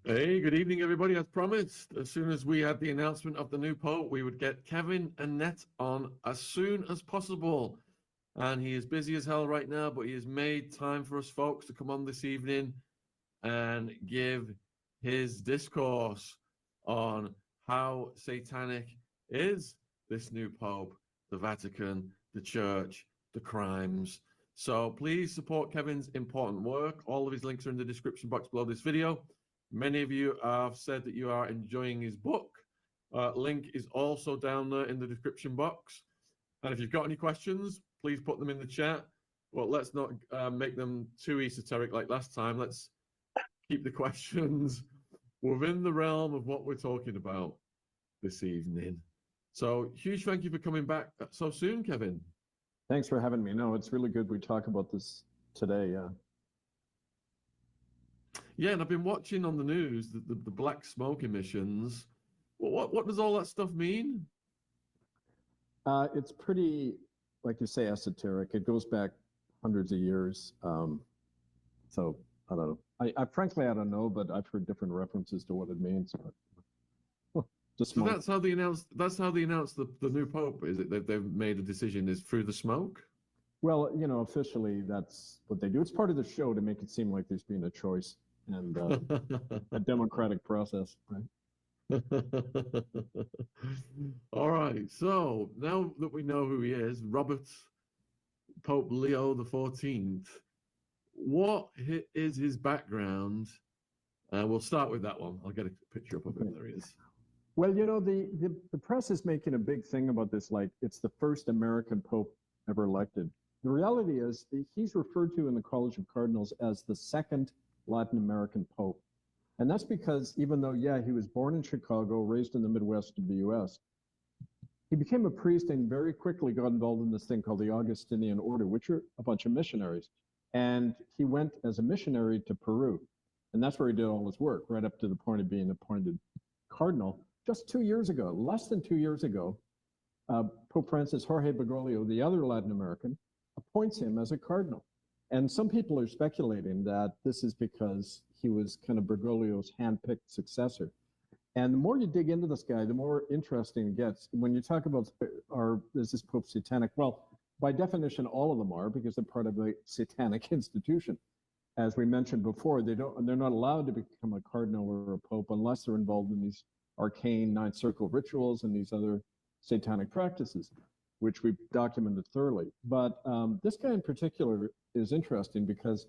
Hey, good evening, everybody. As promised, as soon as we had the announcement of the new Pope, we would get Kevin Annett on as soon as possible. And he is busy as hell right now, but he has made time for us folks to come on this evening and give his discourse on how satanic is this new Pope, the Vatican, the Church, the crimes. So please support Kevin's important work. All of his links are in the description box below this video. Many of you have said that you are enjoying his book. Link is also down there in the description box. And if you've got any questions, please put them in the chat. But let's not make them too esoteric like last time. Let's keep the questions within the realm of what we're talking about this evening. So huge thank you for coming back so soon, Kevin. Thanks for having me. No, it's really good we talk about this today. Yeah, and I've been watching on the news the black smoke emissions. What does all that stuff mean? It's pretty, like you say, esoteric. It goes back hundreds of years. So I don't know. I frankly, I don't know, but I've heard different references to what it means. But, so that's how they announced. That's how they announced the new pope. Is it that they've made a decision? Is through the smoke? Well, you know, officially that's what they do. It's part of the show to make it seem like there's been a choice and a democratic process, right? All right. So now that we know who he is, Robert Pope Leo XIV, what is his background? We'll start with that one. I'll get a picture up of him. There he is. Well, you know, the press is making a big thing about this, like it's the first American Pope ever elected. The reality is he's referred to in the College of Cardinals as the second Latin American Pope. And that's because even though, yeah, he was born in Chicago, raised in the Midwest of the US, he became a priest and very quickly got involved in this thing called the Augustinian Order, which are a bunch of missionaries. And he went as a missionary to Peru. And that's where he did all his work, right up to the point of being appointed cardinal. Just 2 years ago, less than 2 years ago, Pope Francis Jorge Bergoglio, the other Latin American, appoints him as a cardinal. And some people are speculating that this is because he was kind of Bergoglio's hand-picked successor. And the more you dig into this guy, the more interesting it gets. When you talk about, is this Pope satanic? Well, by definition, all of them are, because they're part of a satanic institution. As we mentioned before, they're not allowed to become a cardinal or a pope unless they're involved in these arcane ninth circle rituals and these other satanic practices, which we've documented thoroughly. But this guy in particular is interesting because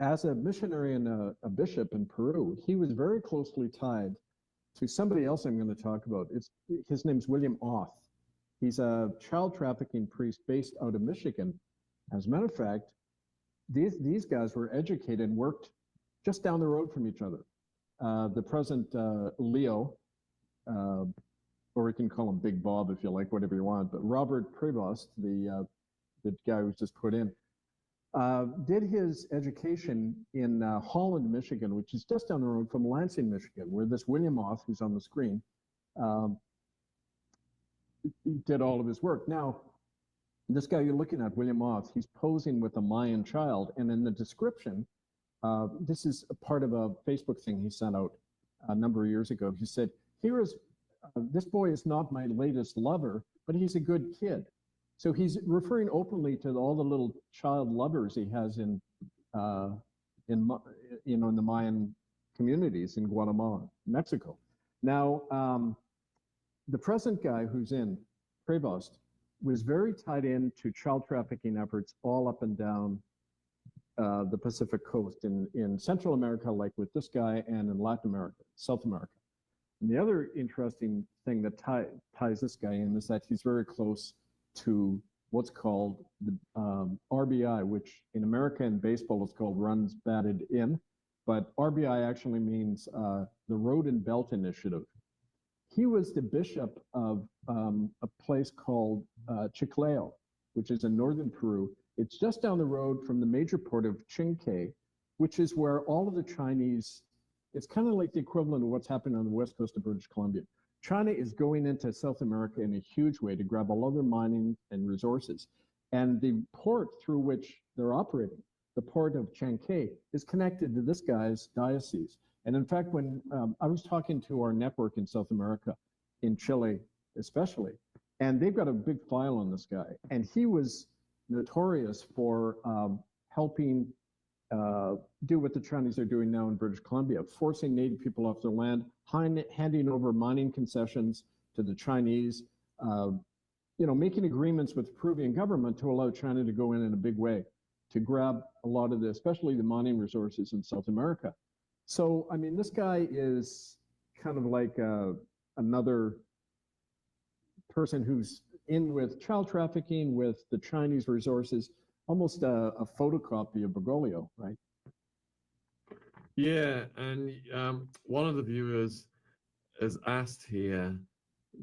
as a missionary and a bishop in Peru, he was very closely tied to somebody else I'm going to talk about. His name's William Auth. He's a child trafficking priest based out of Michigan. As a matter of fact, these guys were educated and worked just down the road from each other. The present Leo, or we can call him Big Bob if you like, whatever you want, but Robert Prevost, the guy who was just put in, did his education in Holland, Michigan, which is just down the road from Lansing, Michigan, where this William Auth, who's on the screen, did all of his work. Now, this guy you're looking at, William Auth, he's posing with a Mayan child, and in the description, this is a part of a Facebook thing he sent out a number of years ago. He said, here is, this boy is not my latest lover, but he's a good kid. So he's referring openly to all the little child lovers he has in the Mayan communities in Guatemala, Mexico. Now, the present guy who's in, Prevost, was very tied into child trafficking efforts all up and down the Pacific coast in Central America, like with this guy, and in Latin America, South America. And the other interesting thing that ties this guy in is that he's very close to what's called the RBI, which in America in baseball is called runs batted in, but RBI actually means the Road and Belt Initiative. He was the bishop of a place called Chiclayo, which is in northern Peru. It's just down the road from the major port of Chinque, which is where all of the Chinese, it's kind of like the equivalent of what's happening on the west coast of British Columbia. China is going into South America in a huge way to grab all other mining and resources. And the port through which they're operating the port of Chancay, is connected to this guy's diocese. And in fact, when I was talking to our network in South America, in Chile especially, and they've got a big file on this guy, and he was notorious for helping do what the Chinese are doing now in British Columbia, forcing Native people off their land, handing over mining concessions to the Chinese, making agreements with the Peruvian government to allow China to go in a big way to grab a lot of the, especially the mining resources in South America. So, I mean, this guy is kind of like another person who's in with child trafficking, with the Chinese resources, almost a photocopy of Bergoglio, right? Yeah, and one of the viewers has asked here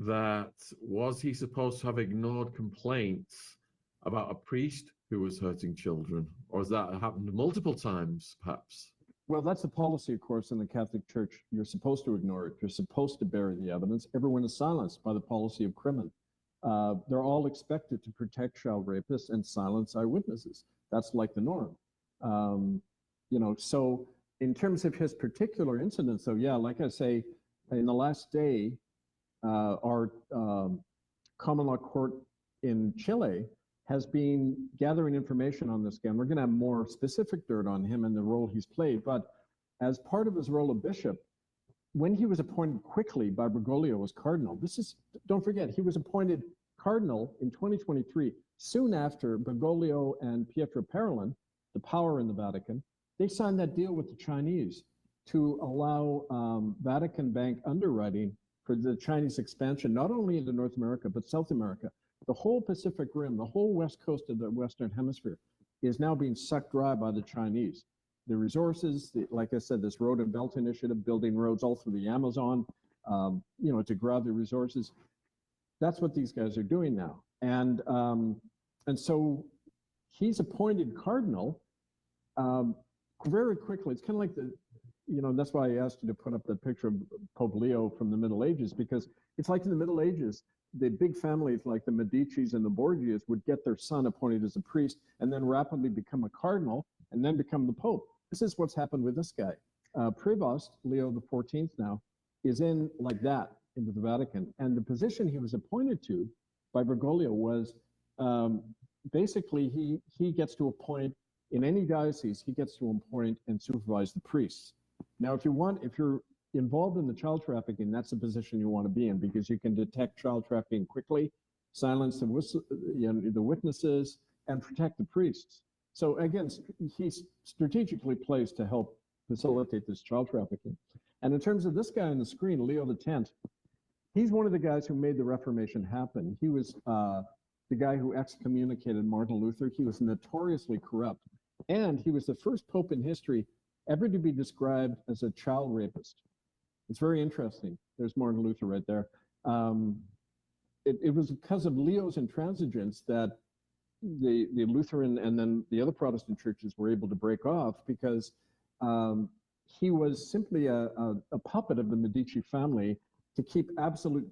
that was he supposed to have ignored complaints about a priest who was hurting children, or has that happened multiple times, perhaps? Well, that's the policy, of course, in the Catholic Church. You're supposed to ignore it. You're supposed to bury the evidence. Everyone is silenced by the policy of crimen. They're all expected to protect child rapists and silence eyewitnesses. That's like the norm. So in terms of his particular incident, so yeah, like I say, in the last day, our common law court in Chile has been gathering information on this guy. We're going to have more specific dirt on him and the role he's played. But as part of his role of bishop, when he was appointed quickly by Bergoglio as cardinal, don't forget, he was appointed cardinal in 2023, soon after Bergoglio and Pietro Parolin, the power in the Vatican, they signed that deal with the Chinese to allow Vatican Bank underwriting for the Chinese expansion, not only into North America, but South America. The whole Pacific Rim, the whole west coast of the Western Hemisphere is now being sucked dry by the Chinese. The resources, like I said, this Road and Belt Initiative, building roads all through the Amazon, to grab the resources. That's what these guys are doing now. And so he's appointed cardinal very quickly. It's kind of like that's why I asked you to put up the picture of Pope Leo from the Middle Ages, because it's like in the Middle Ages, the big families like the Medicis and the Borgias would get their son appointed as a priest and then rapidly become a cardinal and then become the Pope. This is what's happened with this guy. Prevost, Leo XIV now, is in like that into the Vatican. And the position he was appointed to by Bergoglio was basically he gets to appoint, in any diocese, he gets to appoint and supervise the priests. Now, if you're involved in the child trafficking, that's the position you want to be in, because you can detect child trafficking quickly, silence the witnesses, and protect the priests. So again, he's strategically placed to help facilitate this child trafficking. And in terms of this guy on the screen, Leo X, he's one of the guys who made the Reformation happen. He was the guy who excommunicated Martin Luther. He was notoriously corrupt. And he was the first pope in history ever to be described as a child rapist. It's very interesting. There's Martin Luther right there. It was because of Leo's intransigence that the Lutheran and then the other Protestant churches were able to break off, because he was simply a puppet of the Medici family to keep absolute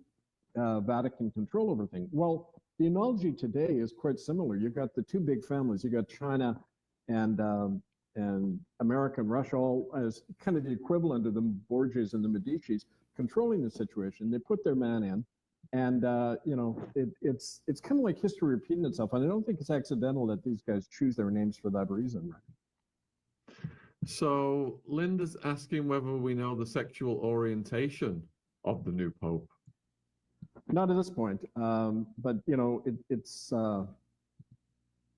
Vatican control over things. Well, the analogy today is quite similar. You've got the two big families. You've got China and America and Russia, all as kind of the equivalent of the Borgias and the Medicis, controlling the situation. They put their man in, and it's kind of like history repeating itself. And I don't think it's accidental that these guys choose their names for that reason. So Linda's asking whether we know the sexual orientation of the new pope. Not at this point, but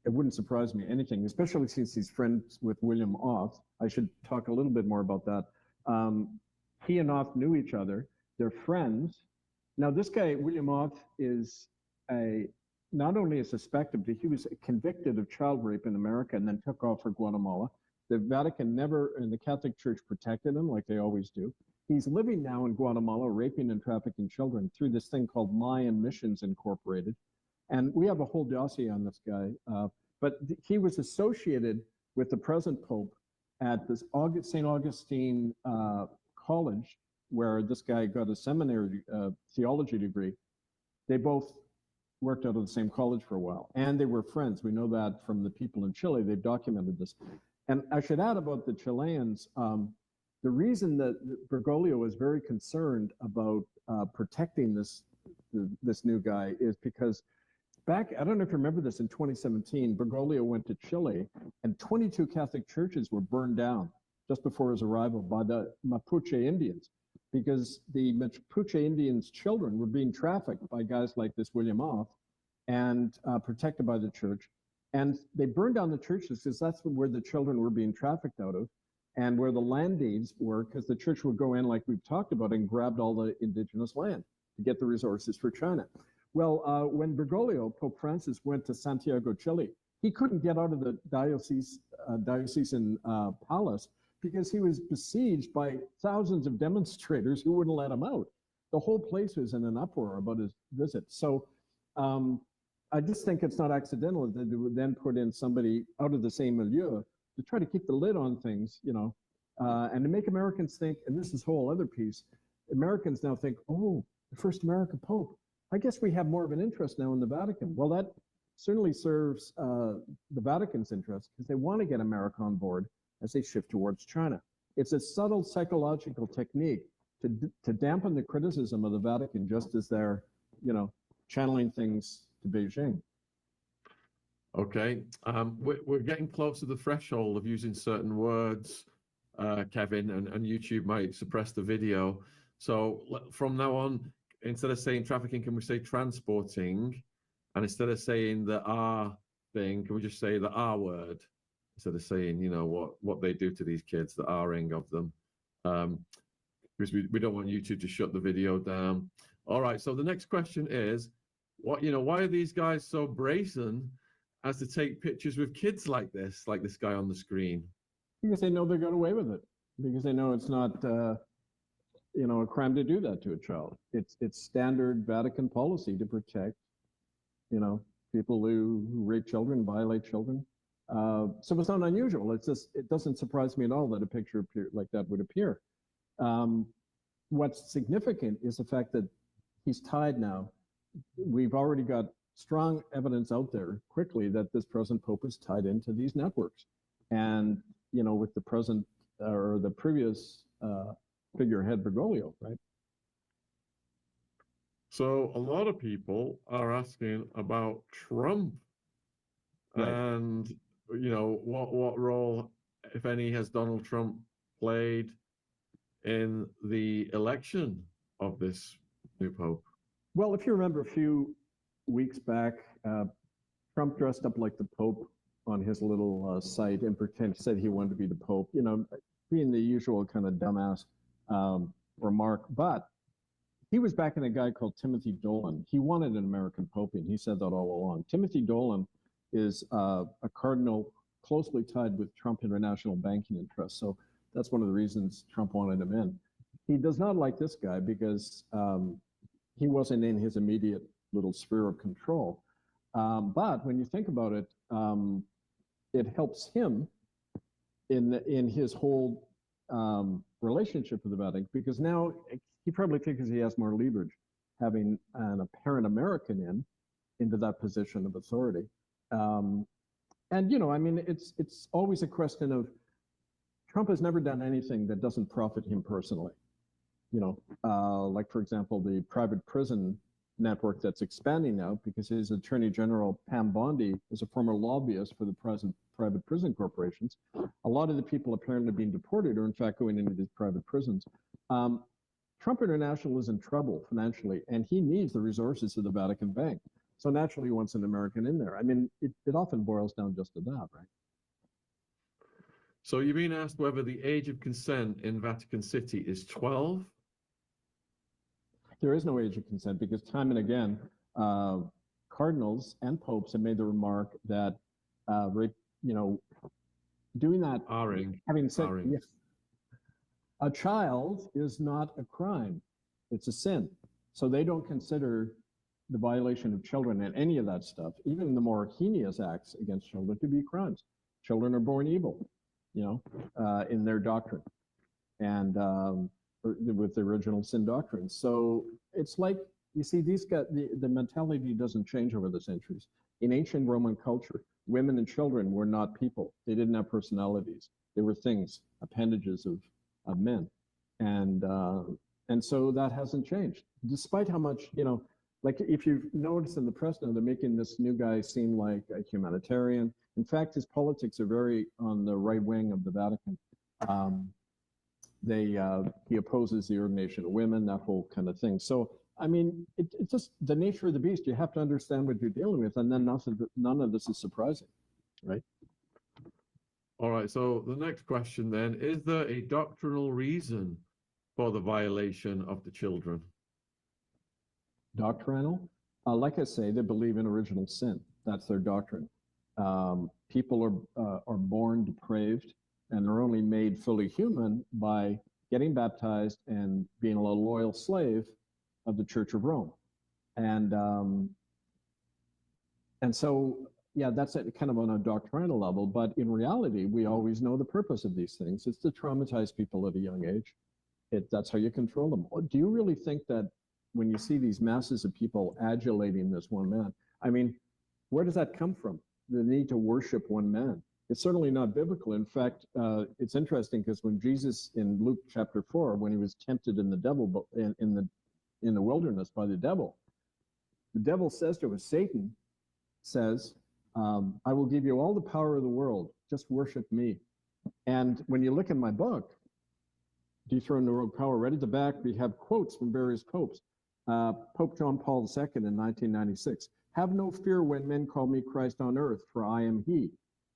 it wouldn't surprise me anything, especially since he's friends with William Auth. I should talk a little bit more about that. He and Auth knew each other. They're friends. Now, this guy, William Auth, is not only a suspected, but he was convicted of child rape in America and then took off for Guatemala. The Vatican never, and the Catholic Church protected him like they always do. He's living now in Guatemala, raping and trafficking children through this thing called Mayan Missions Incorporated. And we have a whole dossier on this guy. But he was associated with the present Pope at this St. Augustine College, where this guy got a seminary theology degree. They both worked out of the same college for a while, and they were friends. We know that from the people in Chile. They've documented this. And I should add about the Chileans, the reason that Bergoglio is very concerned about protecting this new guy is because back, I don't know if you remember this, in 2017, Bergoglio went to Chile and 22 Catholic churches were burned down just before his arrival by the Mapuche Indians, because the Mapuche Indians' children were being trafficked by guys like this William Off and protected by the church. And they burned down the churches because that's where the children were being trafficked out of, and where the land deeds were, because the church would go in, like we've talked about, and grabbed all the indigenous land to get the resources for China. Well, when Bergoglio, Pope Francis, went to Santiago, Chile, he couldn't get out of the diocesan palace because he was besieged by thousands of demonstrators who wouldn't let him out. The whole place was in an uproar about his visit. So I just think it's not accidental that they would then put in somebody out of the same milieu to try to keep the lid on things, you know, and to make Americans think, and this is a whole other piece, Americans now think, oh, the first American Pope, I guess we have more of an interest now in the Vatican. Well, that certainly serves the Vatican's interest because they want to get America on board as they shift towards China. It's a subtle psychological technique to dampen the criticism of the Vatican just as they're, you know, channeling things to Beijing. Okay, we're getting close to the threshold of using certain words, Kevin, and YouTube might suppress the video. So from now on, instead of saying trafficking, can we say transporting? And instead of saying the R thing, can we just say the R word? Instead of saying, you know, what they do to these kids, the R-ing of them. Because we don't want YouTube to shut the video down. All right, so the next question is, why are these guys so brazen as to take pictures with kids like this guy on the screen? Because they know they got away with it. Because they know it's not, you know, a crime to do that to a child. It's standard Vatican policy to protect, you know, people who rape children, violate children. So it's not unusual. It's just, it doesn't surprise me at all that a picture like that would appear. What's significant is the fact that he's tied now. We've already got strong evidence out there quickly that this present Pope is tied into these networks. And, you know, with the present or the previous figurehead Bergoglio, right? So a lot of people are asking about Trump, right, and, you know, what role, if any, has Donald Trump played in the election of this new Pope? Well, if you remember a few weeks back, Trump dressed up like the Pope on his little site and said he wanted to be the Pope, you know, being the usual kind of dumbass remark. But he was backing a guy called Timothy Dolan. He wanted an American Pope, and he said that all along. Timothy Dolan is a cardinal closely tied with Trump International Banking Interests. So that's one of the reasons Trump wanted him in. He does not like this guy because he wasn't in his immediate little sphere of control. But when you think about it, it helps him in his whole relationship with the Vatican, because now he probably figures he has more leverage having an apparent American into that position of authority. And, you know, I mean, it's always a question of Trump has never done anything that doesn't profit him personally. You know, like, for example, the private prison network that's expanding now because his Attorney General, Pam Bondi, is a former lobbyist for the present private prison corporations. A lot of the people apparently being deported are in fact going into these private prisons. Trump International is in trouble financially, and he needs the resources of the Vatican Bank. So naturally he wants an American in there. I mean, it often boils down just to that, right? So you're being asked whether the age of consent in Vatican City is 12? There is no age of consent because time and again, cardinals and popes have made the remark that, you know, doing that, having said, yes, a child is not a crime, it's a sin. So they don't consider the violation of children and any of that stuff, even the more heinous acts against children, to be crimes. Children are born evil, you know, in their doctrine. And with the original sin doctrine. So it's like, you see, these guys, the mentality doesn't change over the centuries. In ancient Roman culture, women and children were not people. They didn't have personalities. They were things, appendages of men. And so that hasn't changed, despite how much, like if you've noticed in the press now, they're making this new guy seem like a humanitarian. In fact, his politics are very on the right wing of the Vatican. He opposes the ordination of women, that whole kind of thing. So, I mean, it's just the nature of the beast. You have to understand what you're dealing with, and then none of this is surprising, right? All right, so the next question then, is there a doctrinal reason for the violation of the children? Doctrinal? Like I say, they believe in original sin. That's their doctrine. People are born depraved, and they're only made fully human by getting baptized and being a loyal slave of the Church of Rome. And so, yeah, that's kind of on a doctrinal level, but in reality, we always know the purpose of these things. It's to traumatize people at a young age. That's how you control them. Do you really think that when you see these masses of people adulating this one man, I mean, where does that come from? The need to worship one man. It's certainly not biblical. In fact, it's interesting because when Jesus in Luke chapter 4, when he was tempted in the wilderness by the devil says to him, Satan says, I will give you all the power of the world. Just worship me. And when you look in my book, Dethrone the Rogue Power, right at the back, we have quotes from various popes. Pope John Paul II in 1996. Have no fear when men call me Christ on earth, for I am he.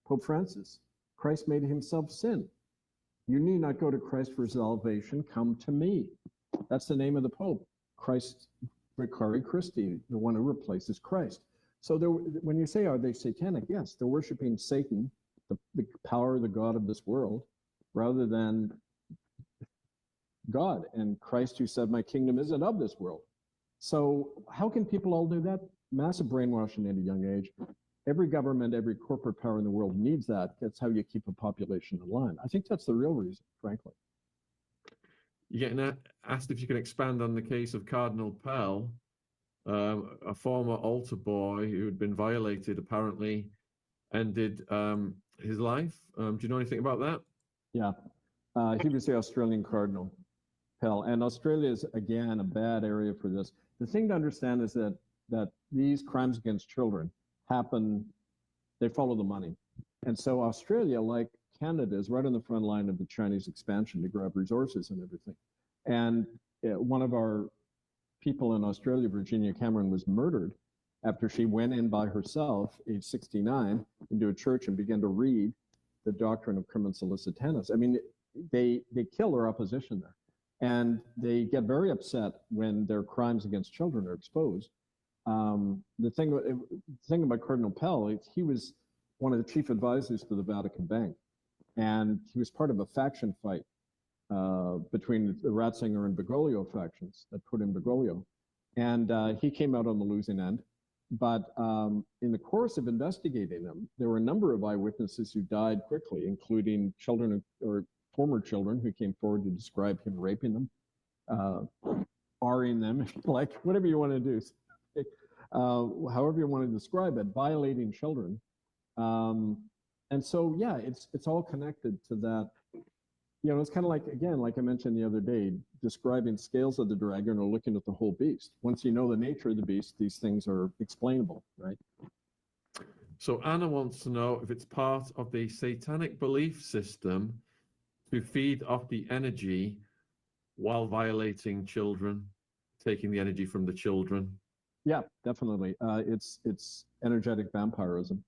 Pope Francis, Christ made himself sin. You need not go to Christ for salvation, come to me. That's the name of the Pope, Christ Vicari Christi, the one who replaces Christ. So when you say, are they satanic? Yes, they're worshiping Satan, the power, the God of this world, rather than God and Christ who said, my kingdom isn't of this world. So how can people all do that? Massive brainwashing at a young age. Every government, every corporate power in the world needs that. That's how you keep a population in line. I think that's the real reason, frankly. You're getting asked if you can expand on the case of Cardinal Pell, a former altar boy who had been violated, apparently ended his life. Do you know anything about that? Yeah, he was the Australian Cardinal Pell, and Australia is, again, a bad area for this. The thing to understand is that these crimes against children happen, they follow the money. And so Australia, like Canada, is right on the front line of the Chinese expansion to grab resources and everything. And one of our people in Australia, Virginia Cameron, was murdered after she went in by herself, age 69, into a church and began to read the doctrine of crimen solicitanus. I mean, they kill their opposition there. And they get very upset when their crimes against children are exposed. The thing about Cardinal Pell, he was one of the chief advisors to the Vatican Bank. And he was part of a faction fight between the Ratzinger and Bergoglio factions that put in Bergoglio. And he came out on the losing end. But in the course of investigating them, there were a number of eyewitnesses who died quickly, including children or former children who came forward to describe him raping them, R-ing them, if you like, whatever you want to do, however you want to describe it, violating children. And so, yeah, it's all connected to that. You know, it's kind of like, again, like I mentioned the other day, describing scales of the dragon or looking at the whole beast. Once you know the nature of the beast, these things are explainable, right? So Anna wants to know if it's part of the satanic belief system to feed off the energy while violating children, taking the energy from the children. Yeah, definitely. It's energetic vampirism.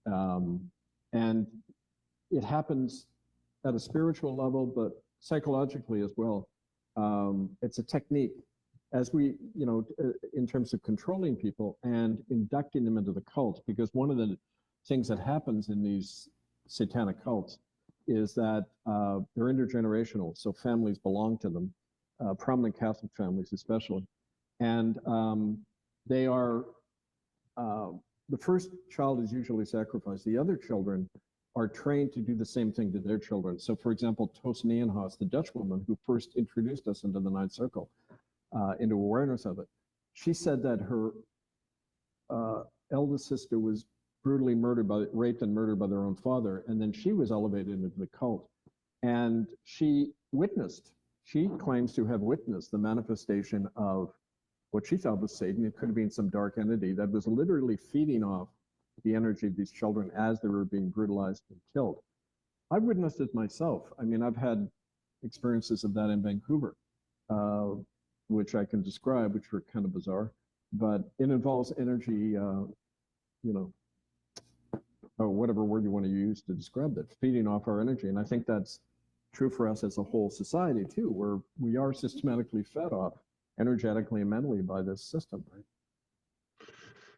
And it happens at a spiritual level, but psychologically as well. It's a technique as we, in terms of controlling people and inducting them into the cult, because one of the things that happens in these satanic cults is that they're intergenerational, so families belong to them, prominent Catholic families especially. And they are, the first child is usually sacrificed. The other children are trained to do the same thing to their children. So for example, Toos Nijenhuis, the Dutch woman who first introduced us into the Ninth Circle, into awareness of it, she said that her eldest sister was brutally raped and murdered by their own father, and then she was elevated into the cult. And she claims to have witnessed the manifestation of what she thought was Satan. It could have been some dark entity that was literally feeding off the energy of these children as they were being brutalized and killed. I've witnessed it myself. I mean, I've had experiences of that in Vancouver, which I can describe, which were kind of bizarre, but it involves energy, or whatever word you want to use to describe that, feeding off our energy. And I think that's true for us as a whole society too, where we are systematically fed off energetically and mentally by this system, right?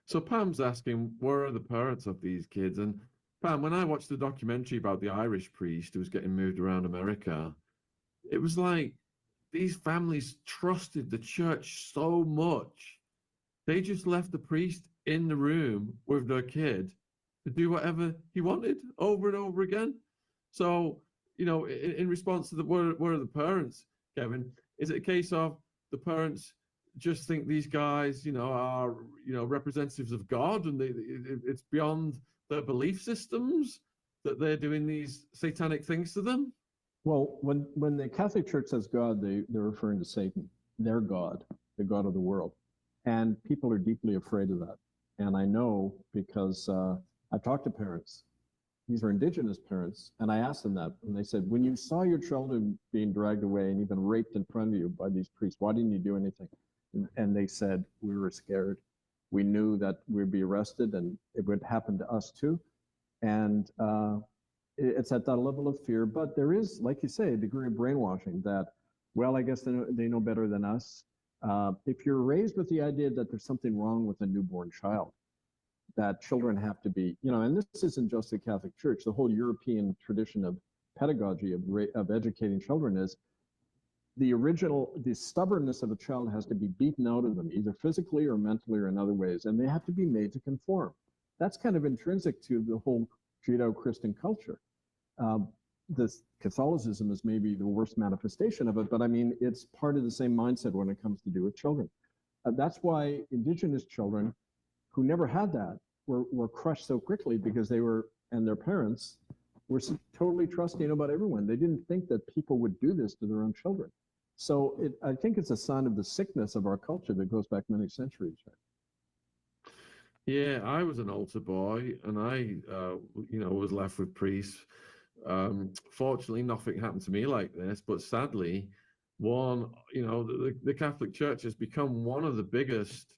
So Pam's asking, where are the parents of these kids? And Pam, when I watched the documentary about the Irish priest who was getting moved around America, it was like these families trusted the church so much. They just left the priest in the room with their kid to do whatever he wanted over and over again. So, in response to where are the parents, Kevin, is it a case of the parents just think these guys, are, representatives of God, and it's beyond their belief systems that they're doing these satanic things to them? Well, when the Catholic Church says God, they're referring to Satan, their God, the God of the world. And people are deeply afraid of that. And I know because I've talked to parents. These are Indigenous parents, and I asked them that, and they said, when you saw your children being dragged away and even raped in front of you by these priests, why didn't you do anything? And they said, we were scared. We knew that we'd be arrested and it would happen to us too. And it's at that level of fear, but there is, like you say, a degree of brainwashing that, well, I guess they know better than us. If you're raised with the idea that there's something wrong with a newborn child, that children have to be, and this isn't just the Catholic Church, the whole European tradition of pedagogy, of educating children is the stubbornness of a child has to be beaten out of them, either physically or mentally or in other ways, and they have to be made to conform. That's kind of intrinsic to the whole Judeo-Christian culture. This Catholicism is maybe the worst manifestation of it, but I mean, it's part of the same mindset when it comes to do with children. That's why Indigenous children who never had that were crushed so quickly because and their parents were totally trusting about everyone. They didn't think that people would do this to their own children. So I think it's a sign of the sickness of our culture that goes back many centuries. Right? Yeah, I was an altar boy, and I, was left with priests. Fortunately, nothing happened to me like this, but sadly, the Catholic Church has become one of the biggest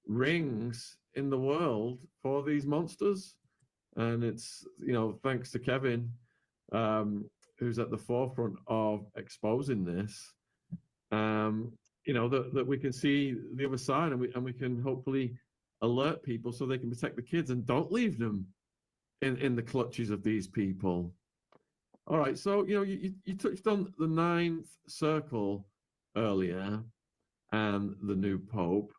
rings in the world for these monsters. And it's, thanks to Kevin, who's at the forefront of exposing this, that we can see the other side, and we can hopefully alert people so they can protect the kids and don't leave them in the clutches of these people. All right, so you touched on the ninth circle earlier and the new pope.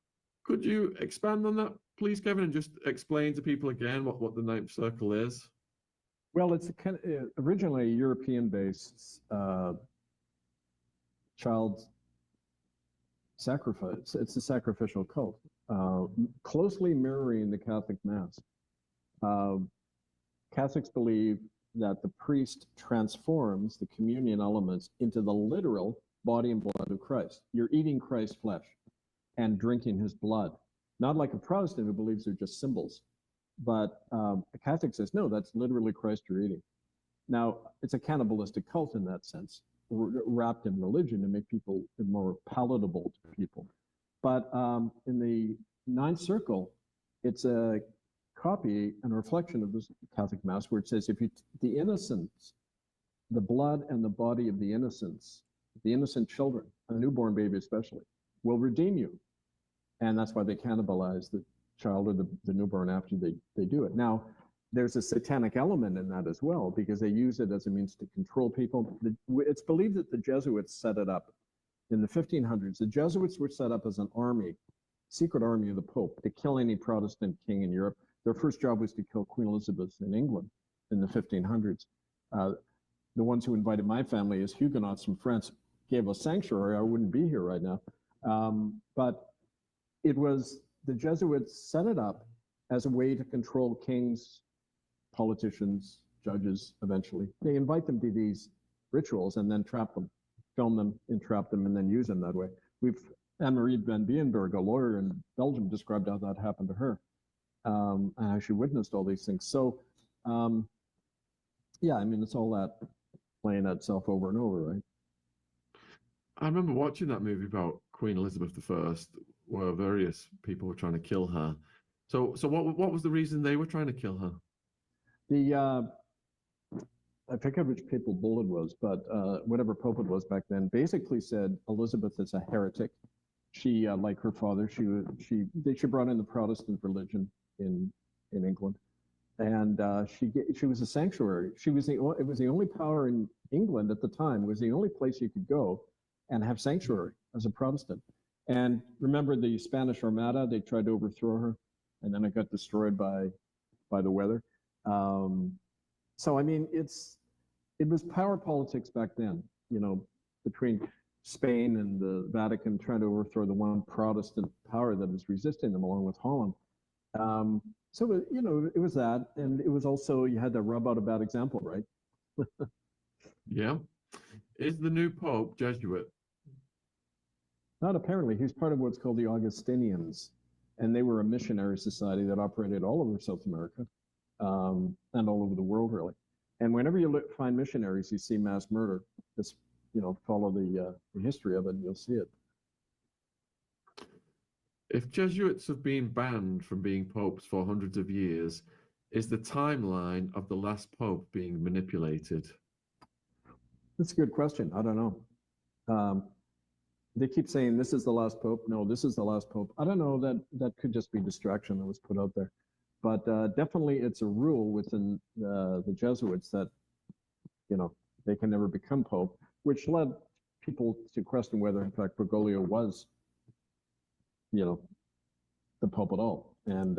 Could you expand on that, please, Kevin, and just explain to people again what the ninth circle is? Well, it's originally a European-based child sacrifice. It's a sacrificial cult, closely mirroring the Catholic Mass. Catholics believe that the priest transforms the communion elements into the literal body and blood of Christ. You're eating Christ's flesh and drinking his blood. Not like a Protestant who believes they're just symbols. But a Catholic says, no, that's literally Christ you're eating. Now, it's a cannibalistic cult in that sense, wrapped in religion to make people more palatable to people. But in the ninth circle, it's a copy and a reflection of the Catholic Mass, where it says, the innocents, the blood and the body of the innocents, the innocent children, a newborn baby especially, will redeem you. And that's why they cannibalize the child or the newborn after they do it. Now, there's a satanic element in that as well, because they use it as a means to control people. It's believed that the Jesuits set it up in the 1500s. The Jesuits were set up as an army, secret army of the Pope, to kill any Protestant king in Europe. Their first job was to kill Queen Elizabeth in England in the 1500s. The ones who invited my family as Huguenots from France gave us sanctuary. I wouldn't be here right now. But it was the Jesuits set it up as a way to control kings, politicians, judges, eventually. They invite them to these rituals and then trap them, film them, entrap them, and then use them that way. Anne-Marie van Bienberg, a lawyer in Belgium, described how that happened to her, and how she witnessed all these things. So, yeah, I mean, it's all that playing itself over and over, right? I remember watching that movie about Queen Elizabeth I, where various people were trying to kill her. So what was the reason they were trying to kill her? I forget which papal bull it was, but whatever pope it was back then, basically said Elizabeth is a heretic. She, like her father, she brought in the Protestant religion in England, and she was a sanctuary. It was the only power in England at the time. It was the only place you could go and have sanctuary as a Protestant. And remember the Spanish Armada? They tried to overthrow her, and then it got destroyed by the weather. So I mean, it was power politics back then, you know, between Spain and the Vatican trying to overthrow the one Protestant power that was resisting them, along with Holland. So, you know, it was that. And it was also, you had to rub out a bad example, right? Yeah. Is the new Pope Jesuit? Not apparently. He's part of what's called the Augustinians. And they were a missionary society that operated all over South America, and all over the world, really. And whenever you find missionaries, you see mass murder. Just, you know, follow the history of it, and you'll see it. If Jesuits have been banned from being popes for hundreds of years, is the timeline of the last pope being manipulated? That's a good question. I don't know. They keep saying this is the last pope. No, this is the last pope. I don't know. That could just be distraction that was put out there. But definitely it's a rule within the Jesuits that, you know, they can never become pope, which led people to question whether, in fact, Bergoglio was, you know, the pope at all. And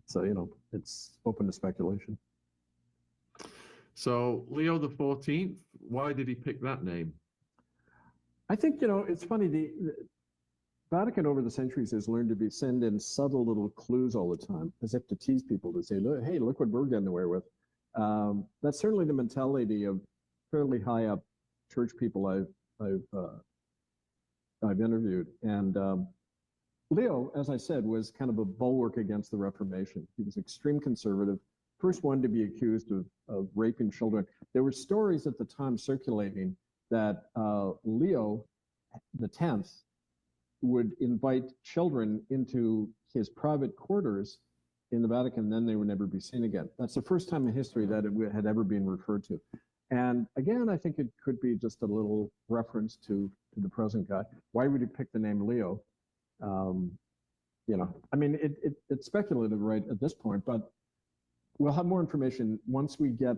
so, you know, it's open to speculation. So Leo the 14th, why did he pick that name? I think, you know, it's funny, the Vatican over the centuries has learned to send in subtle little clues all the time, as if to tease people, to say, look, hey, look what we're getting away with. That's certainly the mentality of fairly high up church people I've interviewed. And Leo, as I said, was kind of a bulwark against the Reformation. He was extreme conservative, first one to be accused of raping children. There were stories at the time circulating that Leo X would invite children into his private quarters in the Vatican, then they would never be seen again. That's the first time in history that it had ever been referred to. And again, I think it could be just a little reference to the present guy. Why would he pick the name Leo? You know, I mean, it's speculative right at this point, but we'll have more information once we get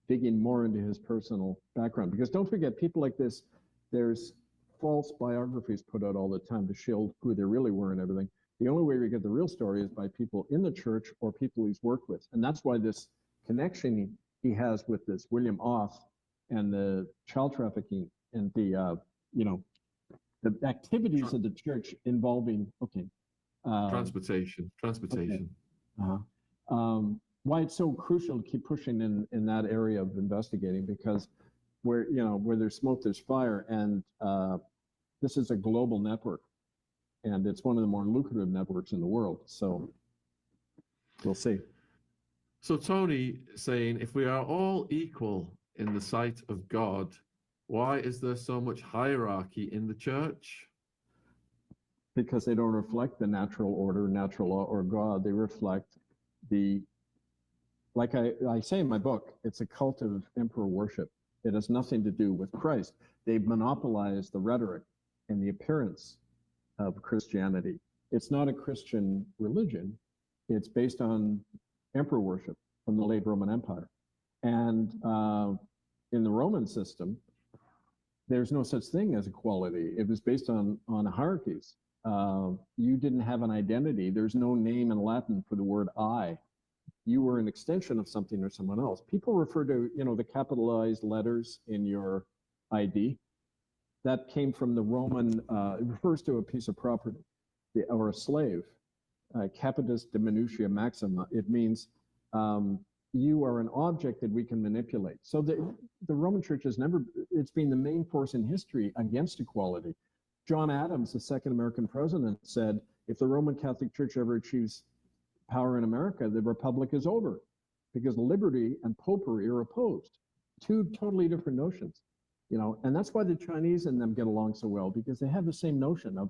digging more into his personal background. Because don't forget, people like this, there's false biographies put out all the time to shield who they really were and everything. The only way we get the real story is by people in the church or people he's worked with. And that's why this connection he has with this William Auth and the child trafficking and the, you know, the activities of the church involving, Transportation. Okay. Why it's so crucial to keep pushing in that area of investigating, because where there's smoke, there's fire. And this is a global network, and it's one of the more lucrative networks in the world. So we'll see. So Tony saying, if we are all equal in the sight of God, why is there so much hierarchy in the church? Because they don't reflect the natural order, natural law, or God. They reflect like I say in my book, it's a cult of emperor worship. It has nothing to do with Christ. They've monopolized the rhetoric and the appearance of Christianity. It's not a Christian religion. It's based on emperor worship from the late Roman Empire. And in the Roman system, there's no such thing as equality. It was based on hierarchies. You didn't have an identity. There's no name in Latin for the word I. You were an extension of something or someone else. People refer to, the capitalized letters in your ID. That came from the Roman, it refers to a piece of property or a slave. capitis diminutia maxima. It means you are an object that we can manipulate. So the Roman Church has never, it's been the main force in history against equality. John Adams, the second American president, said, if the Roman Catholic Church ever achieves power in America, the republic is over, because liberty and popery are opposed. Two totally different notions, you know, and that's why the Chinese and them get along so well, because they have the same notion of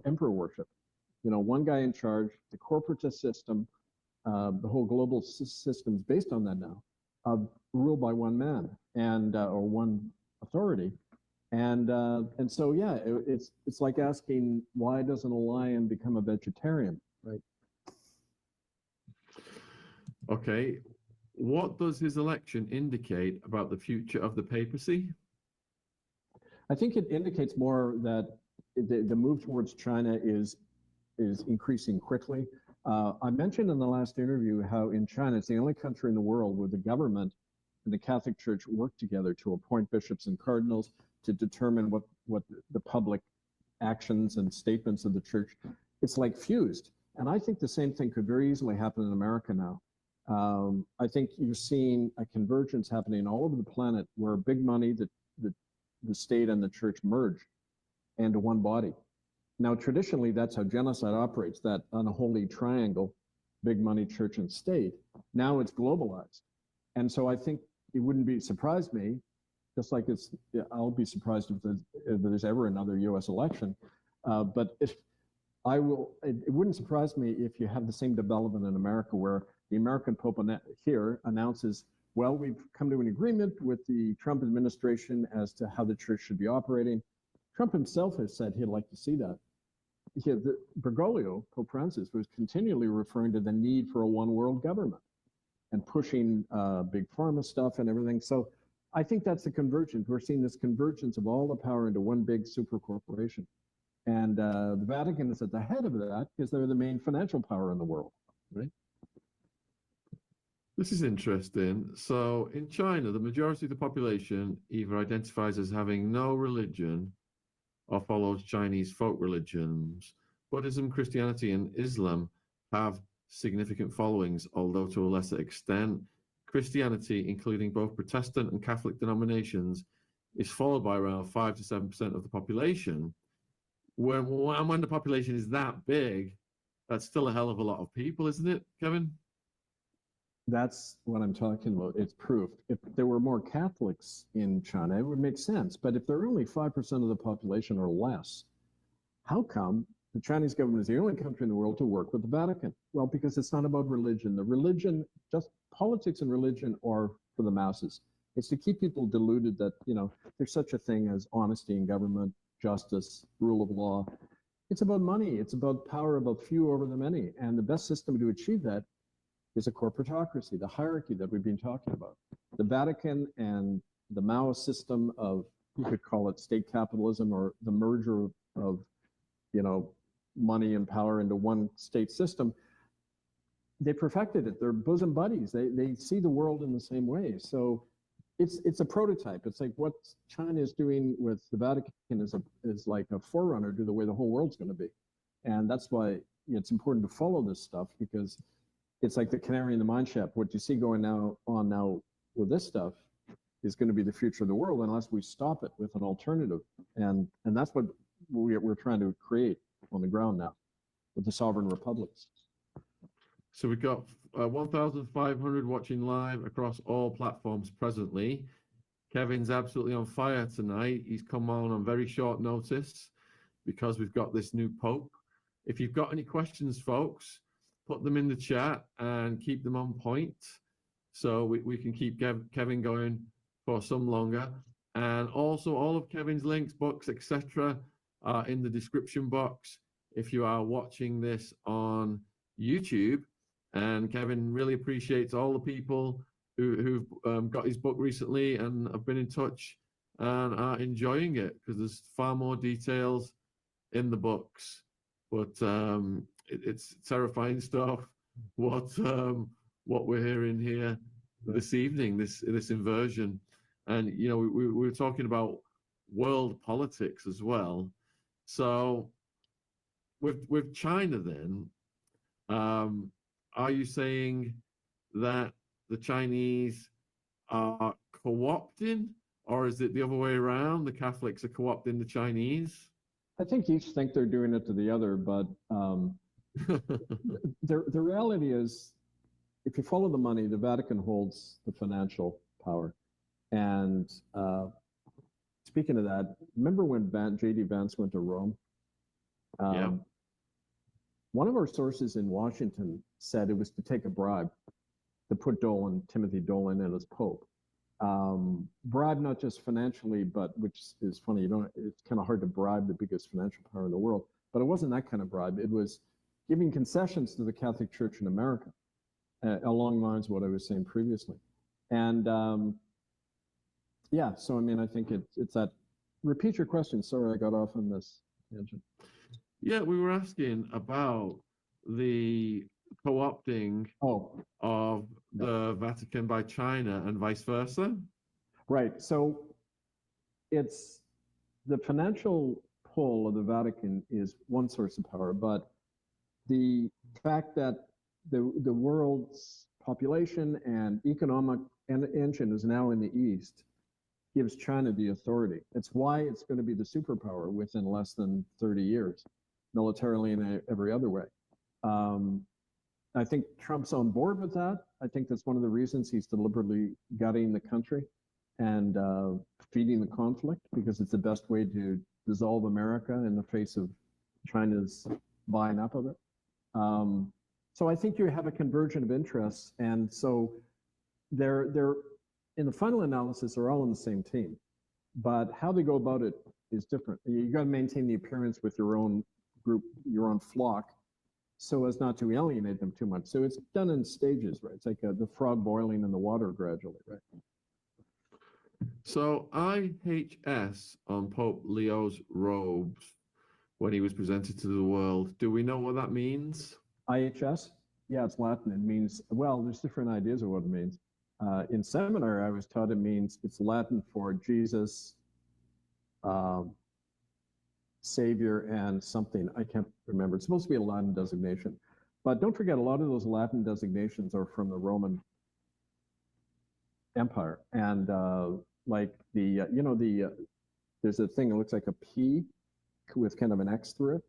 emperor worship. You know, one guy in charge, the corporatist system, the whole global system is based on that now, ruled by one man and or one authority. And so, yeah, it's like asking, why doesn't a lion become a vegetarian, right? Okay, what does his election indicate about the future of the papacy? I think it indicates more that the move towards China is increasing quickly. I mentioned in the last interview how in China, it's the only country in the world where the government and the Catholic Church work together to appoint bishops and cardinals to determine what the public actions and statements of the church. It's like fused. And I think the same thing could very easily happen in America now. I think you're seeing a convergence happening all over the planet where big money, the state and the church merge into one body. Now, traditionally, that's how genocide operates, that unholy triangle, big money, church, and state. Now it's globalized. And so I think it wouldn't surprise me, just like I'll be surprised if there's ever another US election. But it wouldn't surprise me if you have the same development in America where the American Pope here announces, well, we've come to an agreement with the Trump administration as to how the church should be operating. Trump himself has said he'd like to see that. Bergoglio, Pope Francis, was continually referring to the need for a one world government and pushing big pharma stuff and everything. So I think that's the convergence. We're seeing this convergence of all the power into one big super corporation. And the Vatican is at the head of that because they're the main financial power in the world, right? This is interesting. So in China, the majority of the population either identifies as having no religion or follows Chinese folk religions. Buddhism, Christianity, and Islam have significant followings, although to a lesser extent. Christianity, including both Protestant and Catholic denominations, is followed by around 5 to 7% of the population. When the population is that big, that's still a hell of a lot of people, isn't it, Kevin? That's what I'm talking about. It's proof. If there were more Catholics in China, it would make sense. But if there are only 5% of the population or less, how come the Chinese government is the only country in the world to work with the Vatican? Well, because it's not about religion. The religion, just politics and religion are for the masses. It's to keep people deluded that, you know, there's such a thing as honesty in government, justice, rule of law. It's about money. It's about power, about few over the many. And the best system to achieve that is a corporatocracy, the hierarchy that we've been talking about. The Vatican and the Mao system of, you could call it state capitalism, or the merger of, you know, money and power into one state system, they perfected it. They're bosom buddies. They see the world in the same way. So it's a prototype. It's like what China is doing with the Vatican is like a forerunner to the way the whole world's going to be. And that's why it's important to follow this stuff, because it's like the canary in the mine shaft. What you see going on now with this stuff is going to be the future of the world unless we stop it with an alternative. And that's what we're trying to create on the ground now with the sovereign republics. So we've got 1,500 watching live across all platforms presently. Kevin's absolutely on fire tonight. He's come on very short notice because we've got this new Pope. If you've got any questions, folks, put them in the chat and keep them on point so we can keep Kevin going for some longer. And also all of Kevin's links, books, etc. are in the description box if you are watching this on YouTube. And Kevin really appreciates all the people who've got his book recently and have been in touch and are enjoying it, because there's far more details in the books. But it's terrifying stuff. What we're hearing here this evening, this inversion, and you know we were talking about world politics as well. So with China, then, Are you saying that the Chinese are co-opting, or is it the other way around? The Catholics are co-opting the Chinese? I think each think they're doing it to the other, but the reality is, if you follow the money, the Vatican holds the financial power. And speaking of that, remember when J.D. Vance went to Rome? Yeah. One of our sources in Washington said it was to take a bribe to put Timothy Dolan in as Pope. Bribe not just financially, but which is funny, it's kind of hard to bribe the biggest financial power in the world, but it wasn't that kind of bribe. It was giving concessions to the Catholic Church in America, along the lines of what I was saying previously. And yeah, so I mean, I think it's that. Repeat your question. Sorry, I got off on this tangent. Yeah, we were asking about the co-opting of the Vatican by China and vice versa. Right. So it's the financial pull of the Vatican is one source of power, but the fact that the world's population and economic engine is now in the East gives China the authority. It's why it's going to be the superpower within less than 30 years, militarily and every other way. I think Trump's on board with that. I think that's one of the reasons he's deliberately gutting the country and feeding the conflict, because it's the best way to dissolve America in the face of China's buying up of it. So I think you have a convergence of interests, and so they're in the final analysis, they're all on the same team, but how they go about it is different. You got to maintain the appearance with your own group, your own flock, so as not to alienate them too much. So it's done in stages, right? It's like the frog boiling in the water gradually, right? So IHS on Pope Leo's robes when he was presented to the world, do we know what that means? IHS? Yeah, it's Latin. It means, well, there's different ideas of what it means. In seminary, I was taught it means, it's Latin for Jesus, Savior, and something. I can't remember. It's supposed to be a Latin designation. But don't forget, a lot of those Latin designations are from the Roman Empire. And like there's a thing that looks like a P with kind of an X through it.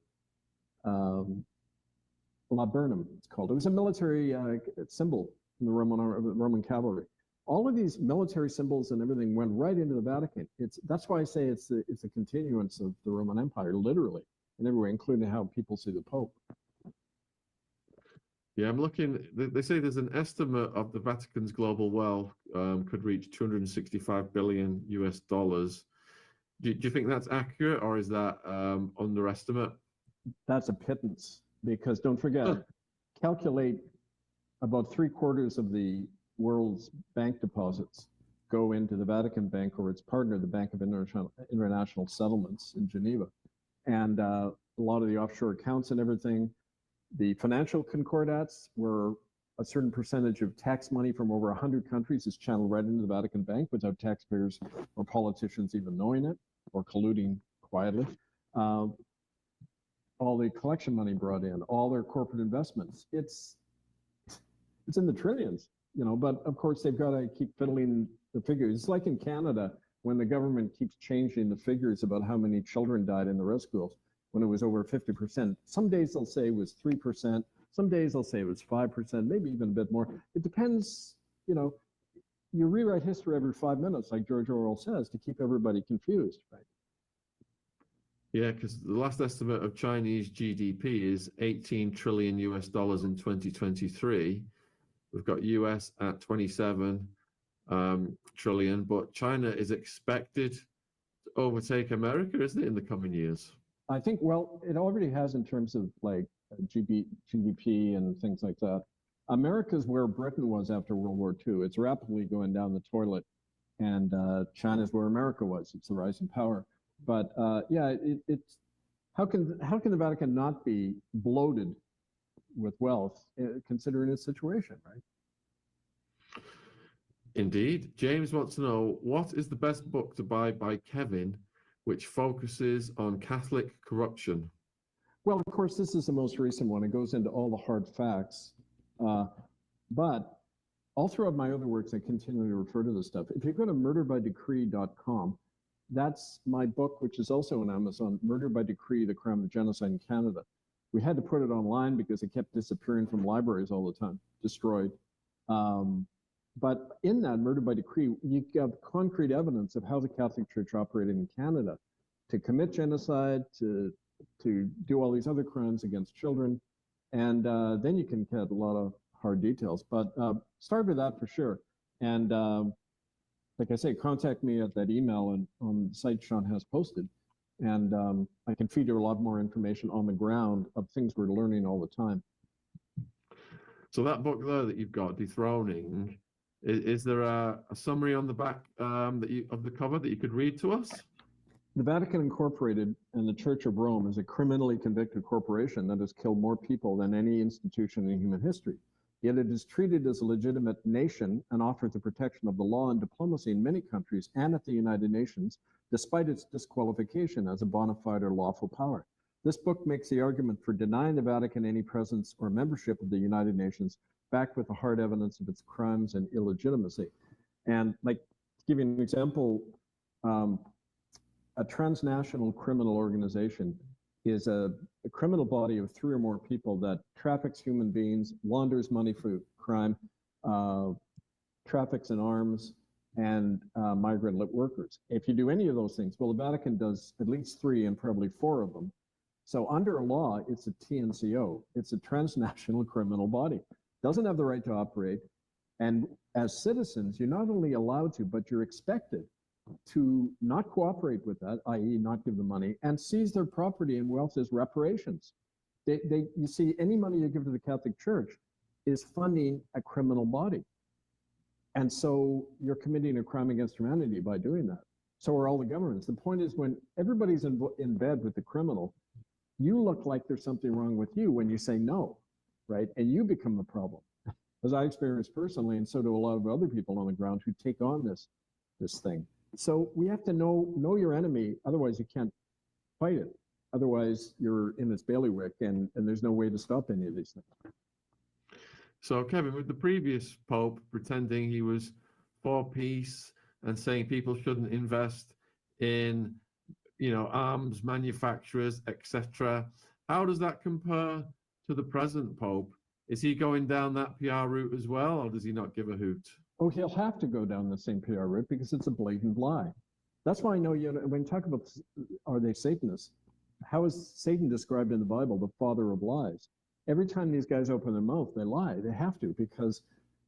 Laburnum, it's called. It was a military symbol in the Roman cavalry. All of these military symbols and everything went right into the Vatican. That's why I say it's a continuance of the Roman Empire, literally, in every way, including how people see the Pope. Yeah, I'm looking. They say there's an estimate of the Vatican's global wealth could reach $265 billion US. Do you think that's accurate, or is that underestimate? That's a pittance, because don't forget, calculate about 3/4 of the world's bank deposits go into the Vatican Bank or its partner, the Bank of International Settlements in Geneva. And a lot of the offshore accounts and everything, the financial concordats were a certain percentage of tax money from over 100 countries is channeled right into the Vatican Bank without taxpayers or politicians even knowing it or colluding quietly. All the collection money brought in, all their corporate investments, it's in the trillions, but of course they've got to keep fiddling the figures. It's like in Canada, when the government keeps changing the figures about how many children died in the rescue schools, when it was over 50%. Some days they'll say it was 3%, some days they'll say it was 5%, maybe even a bit more. It depends, you rewrite history every 5 minutes, like George Orwell says, to keep everybody confused, right? Yeah, because the last estimate of Chinese GDP is $18 trillion US in 2023. We've got US at 27 trillion, but China is expected to overtake America, isn't it, in the coming years? I think, well, it already has in terms of like GDP and things like that. America's where Britain was after World War II. It's rapidly going down the toilet, and China's where America was. It's the rising power. But yeah, it's how can the Vatican not be bloated with wealth, considering its situation, right? Indeed. James wants to know, what is the best book to buy by Kevin, which focuses on Catholic corruption? Well, of course, this is the most recent one. It goes into all the hard facts. But all throughout my other works, I continually refer to this stuff. If you go to murderbydecree.com, that's my book, which is also on Amazon, Murder by Decree, The Crime of Genocide in Canada. We had to put it online because it kept disappearing from libraries all the time, destroyed. But in that Murder by Decree, you have concrete evidence of how the Catholic Church operated in Canada to commit genocide, to do all these other crimes against children. And then you can get a lot of hard details. But start with that for sure. And like I say, contact me at that email and on the site Shaun has posted. And I can feed you a lot more information on the ground of things we're learning all the time. So that book there that you've got, Dethroning, is there a summary on the back of the cover that you could read to us? The Vatican Incorporated and the Church of Rome is a criminally convicted corporation that has killed more people than any institution in human history. Yet it is treated as a legitimate nation and offers the protection of the law and diplomacy in many countries and at the United Nations, despite its disqualification as a bona fide or lawful power. This book makes the argument for denying the Vatican any presence or membership of the United Nations, backed with the hard evidence of its crimes and illegitimacy. And like, to give you an example, a transnational criminal organization is a criminal body of 3 or more people that traffics human beings, launders money for crime, traffics in arms, and migrant workers. If you do any of those things, well, the Vatican does at least 3 and probably 4 of them. So under law, it's a TNCO. It's a transnational criminal body. Doesn't have the right to operate. And as citizens, you're not only allowed to, but you're expected to not cooperate with that, i.e. not give them money, and seize their property and wealth as reparations. You see, any money you give to the Catholic Church is funding a criminal body. And so you're committing a crime against humanity by doing that. So are all the governments. The point is, when everybody's in bed with the criminal, you look like there's something wrong with you when you say no, right? And you become the problem. As I experienced personally, and so do a lot of other people on the ground who take on this thing. So we have to know your enemy, otherwise you can't fight it. Otherwise you're in its bailiwick and there's no way to stop any of these things. So Kevin, with the previous Pope pretending he was for peace and saying people shouldn't invest in, arms manufacturers, etc., how does that compare to the present Pope? Is he going down that PR route as well, or does he not give a hoot? Oh, he'll have to go down the same PR route because it's a blatant lie. That's why I know, when you talk about, are they Satanists? How is Satan described in the Bible, the father of lies? Every time these guys open their mouth, they lie. They have to, because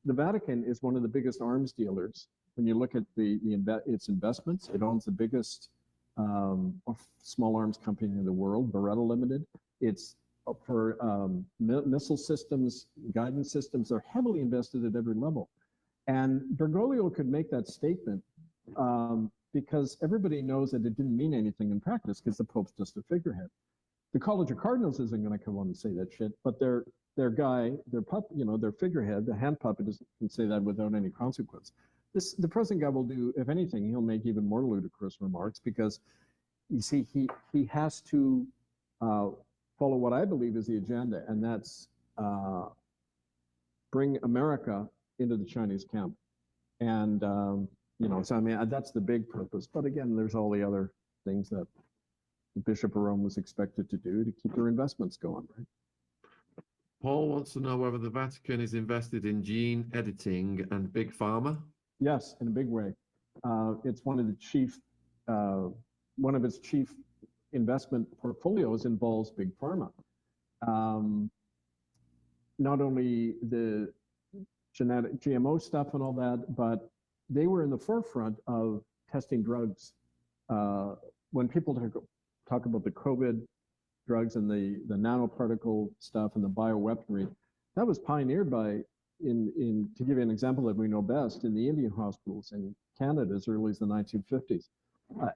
the Vatican is one of the biggest arms dealers. When you look at its investments, it owns the biggest small arms company in the world, Beretta Limited. It's for missile systems, guidance systems. They're heavily invested at every level. And Bergoglio could make that statement because everybody knows that it didn't mean anything in practice because the Pope's just a figurehead. The College of Cardinals isn't going to come on and say that shit, but their guy, their figurehead, the hand puppet, can say that without any consequence. The present guy will do, if anything, he'll make even more ludicrous remarks because, you see, he has to follow what I believe is the agenda, and that's bring America into the Chinese camp. And, so I mean, that's the big purpose. But again, there's all the other things that the Bishop of Rome was expected to do to keep their investments going, right? Paul wants to know whether the Vatican is invested in gene editing and big pharma. Yes, in a big way. It's one of its chief investment portfolios involves big pharma. Not only the genetic GMO stuff and all that, but they were in the forefront of testing drugs. When people talk about the COVID drugs and the nanoparticle stuff and the bioweaponry, that was pioneered by, to give you an example that we know best, in the Indian hospitals in Canada as early as the 1950s.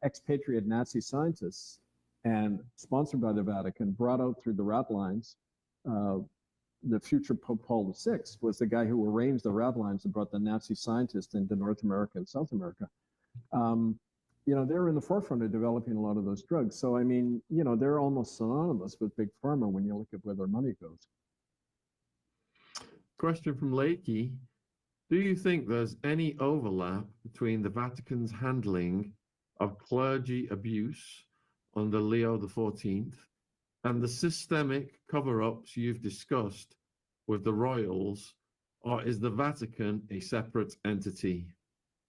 Expatriate Nazi scientists, and sponsored by the Vatican, brought out through the rat lines. The future Pope Paul VI was the guy who arranged the rat lines and brought the Nazi scientists into North America and South America. they're in the forefront of developing a lot of those drugs. So, I mean, they're almost synonymous with big pharma when you look at where their money goes. Question from Lakey. Do you think there's any overlap between the Vatican's handling of clergy abuse under Leo XIV and the systemic cover-ups you've discussed with the royals, or is the Vatican a separate entity?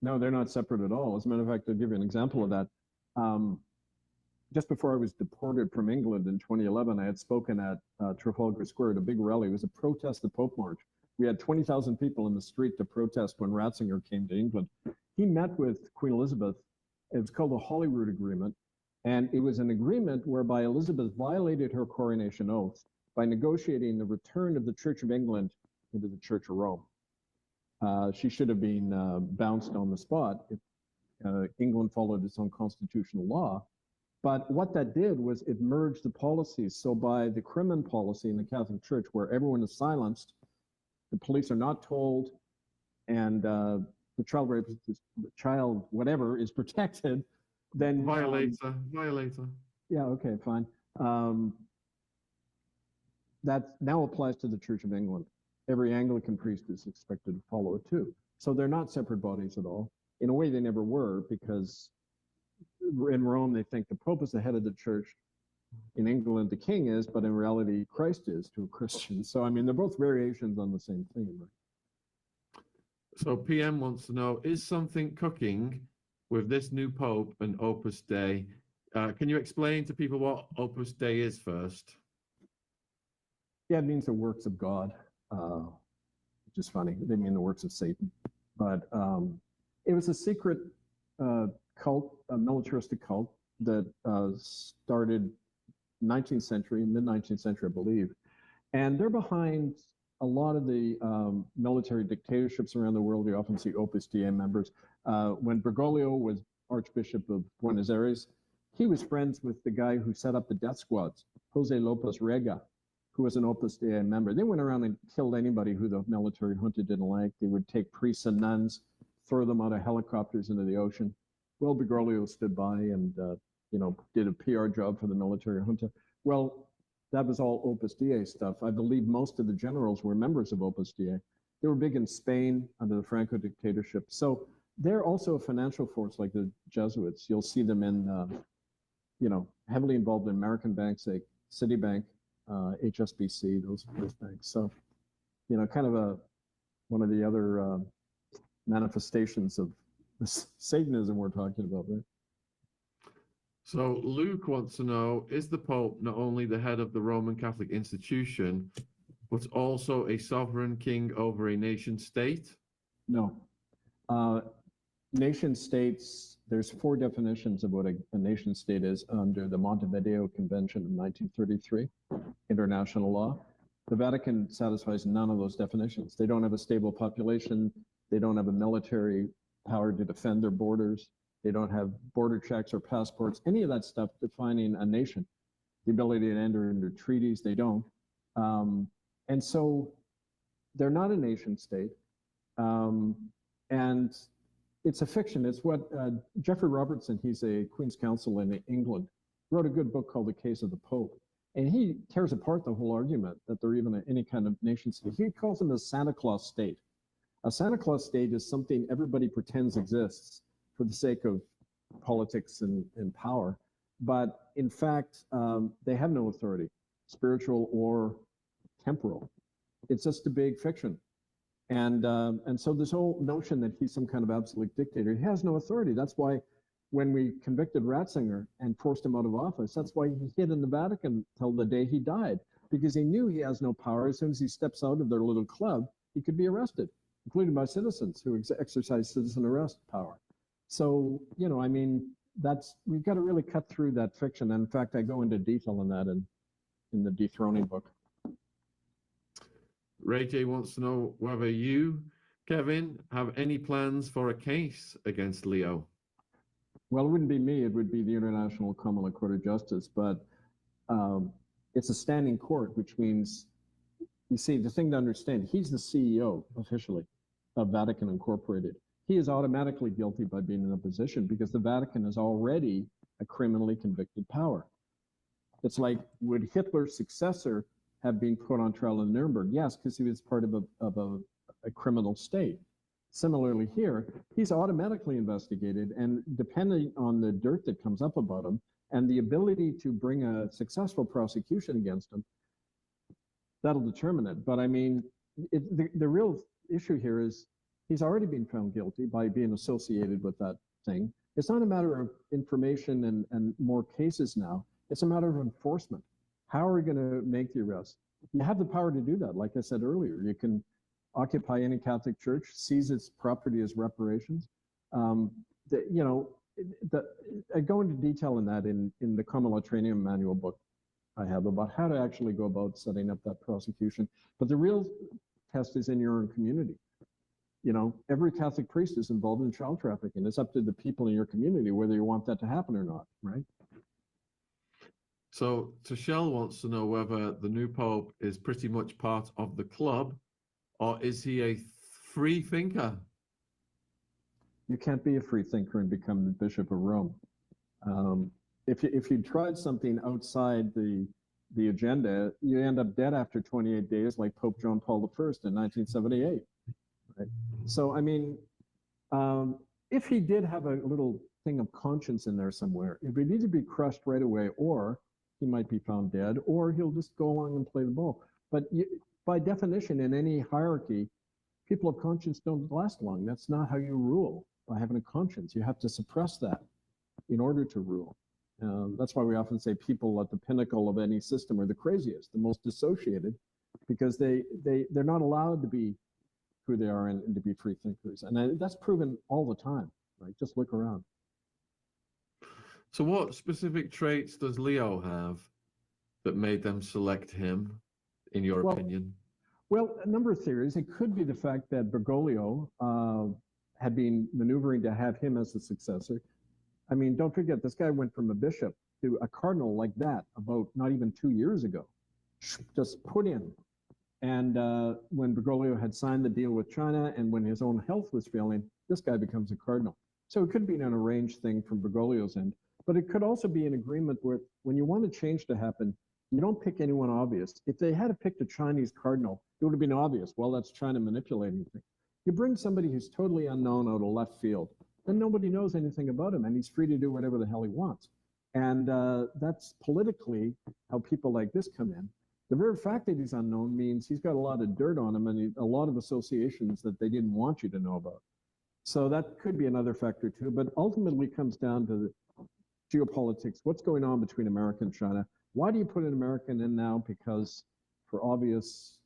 No, they're not separate at all. As a matter of fact, I'll give you an example of that. Just before I was deported from England in 2011, I had spoken at Trafalgar Square at a big rally. It was a protest the Pope March. We had 20,000 people in the street to protest when Ratzinger came to England. He met with Queen Elizabeth. It was called the Holyrood Agreement. And it was an agreement whereby Elizabeth violated her coronation oath by negotiating the return of the Church of England into the Church of Rome. She should have been bounced on the spot if England followed its own constitutional law. But what that did was it merged the policies. So by the Crimin policy in the Catholic Church, where everyone is silenced, the police are not told, and the child whatever is protected, then violator. Yeah, okay, fine. That now applies to the Church of England. Every Anglican priest is expected to follow it too. So they're not separate bodies at all. In a way, they never were, because in Rome, they think the Pope is the head of the church. In England, the king is, but in reality, Christ is to a Christian. So, I mean, they're both variations on the same theme. Right? So PM wants to know, is something cooking with this new Pope and Opus Dei? Can you explain to people what Opus Dei is first? Yeah, it means the works of God, which is funny. They mean the works of Satan. But it was a secret cult, a militaristic cult that started 19th century, mid-19th century, I believe. And they're behind a lot of the military dictatorships around the world. You often see Opus Dei members. When Bergoglio was Archbishop of Buenos Aires, he was friends with the guy who set up the death squads, Jose Lopez Rega, who was an Opus Dei member. They went around and killed anybody who the military junta didn't like. They would take priests and nuns, throw them out of helicopters into the ocean. Well, Bergoglio stood by and did a PR job for the military junta. Well, that was all Opus Dei stuff. I believe most of the generals were members of Opus Dei. They were big in Spain under the Franco dictatorship. So they're also a financial force like the Jesuits. You'll see them in, heavily involved in American banks like Citibank, HSBC, those banks. So, kind of one of the other manifestations of this Satanism we're talking about, right? So Luke wants to know, is the Pope not only the head of the Roman Catholic institution, but also a sovereign king over a nation state? No. Nation states, there's 4 definitions of what a nation state is under the Montevideo Convention of 1933, international law. The Vatican satisfies none of those definitions. They don't have a stable population. They don't have a military power to defend their borders. They don't have border checks or passports, any of that stuff defining a nation. The ability to enter into treaties, they don't. And so they're not a nation state. And it's a fiction. It's what Geoffrey Robertson, he's a Queen's Counsel in England, wrote a good book called The Case of the Pope. And he tears apart the whole argument that they're even any kind of nation state. He calls them a Santa Claus state. A Santa Claus state is something everybody pretends exists for the sake of politics and power. But in fact, they have no authority, spiritual or temporal. It's just a big fiction. And so this whole notion that he's some kind of absolute dictator, he has no authority. That's why when we convicted Ratzinger and forced him out of office, that's why he hid in the Vatican till the day he died, because he knew he has no power. As soon as he steps out of their little club, he could be arrested, including by citizens who exercise citizen arrest power. So, I mean, we've got to really cut through that fiction. And in fact, I go into detail on that in the Dethroning book. Ray J wants to know whether you, Kevin, have any plans for a case against Leo. Well, it wouldn't be me. It would be the International Common Law Court of Justice. But it's a standing court, which means, you see, the thing to understand, he's the CEO officially of Vatican Incorporated. he is automatically guilty by being in a position because the Vatican is already a criminally convicted power. It's like, would Hitler's successor have been put on trial in Nuremberg? Yes, because he was part of a criminal state. Similarly here, he's automatically investigated, and depending on the dirt that comes up about him and the ability to bring a successful prosecution against him, that'll determine it. But I mean, the real issue here is he's already been found guilty by being associated with that thing. It's not a matter of information and more cases now. It's a matter of enforcement. How are we going to make the arrest? You have the power to do that. Like I said earlier, you can occupy any Catholic church, seize its property as reparations. I go into detail in that in the Common Law Training Manual book I have about how to actually go about setting up that prosecution. But the real test is in your own community. You know, every Catholic priest is involved in child trafficking. It's up to the people in your community whether you want that to happen or not, right? So Tashel wants to know whether the new Pope is pretty much part of the club, or is he a free thinker? You can't be a free thinker and become the Bishop of Rome. If you tried something outside the agenda, you end up dead after 28 days, like Pope John Paul I in 1978. Right? So, I mean, if he did have a little thing of conscience in there somewhere, it would either be crushed right away, or he might be found dead, or he'll just go along and play the ball. But by definition, in any hierarchy, people of conscience don't last long. That's not how you rule, by having a conscience. You have to suppress that in order to rule. That's why we often say people at the pinnacle of any system are the craziest, the most dissociated, because they're not allowed to be who they are and to be free thinkers. And that's proven all the time, right? Just look around. So what specific traits does Leo have that made them select him, in your opinion? Well, a number of theories. It could be the fact that Bergoglio had been maneuvering to have him as the successor. I mean, don't forget, this guy went from a bishop to a cardinal like that about not even 2 years ago. Just put in. And when Bergoglio had signed the deal with China and when his own health was failing, this guy becomes a cardinal. So it could be an arranged thing from Bergoglio's end, but it could also be an agreement where when you want a change to happen, you don't pick anyone obvious. If they had picked a Chinese cardinal, it would have been obvious. Well, that's China manipulating things. You bring somebody who's totally unknown out of left field, then nobody knows anything about him, and he's free to do whatever the hell he wants. And that's politically how people like this come in. The very fact that he's unknown means he's got a lot of dirt on him and a lot of associations that they didn't want you to know about. So that could be another factor too, but ultimately comes down to the geopolitics. What's going on between America and China? Why do you put an American in now? Because for obvious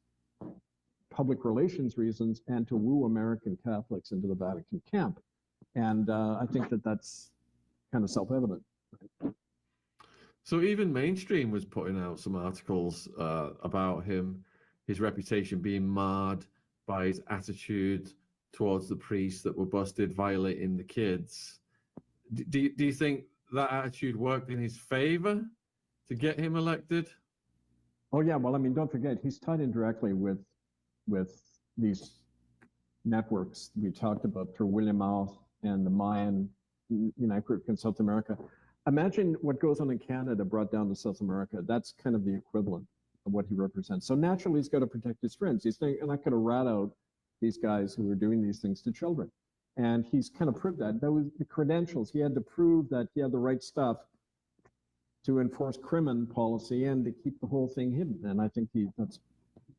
public relations reasons and to woo American Catholics into the Vatican camp. And I think that that's kind of self-evident. So even mainstream was putting out some articles about him, his reputation being marred by his attitude towards the priests that were busted violating the kids. Do you think that attitude worked in his favor to get him elected? Oh yeah, well, I mean, don't forget, he's tied in directly with these networks we talked about through William Mouth and the Mayan network in South America. Imagine what goes on in Canada brought down to South America. That's kind of the equivalent of what he represents. So naturally, he's got to protect his friends. He's not going to rat out these guys who are doing these things to children. And he's kind of proved that. That was the credentials. He had to prove that he had the right stuff to enforce crimin policy and to keep the whole thing hidden. And I think that's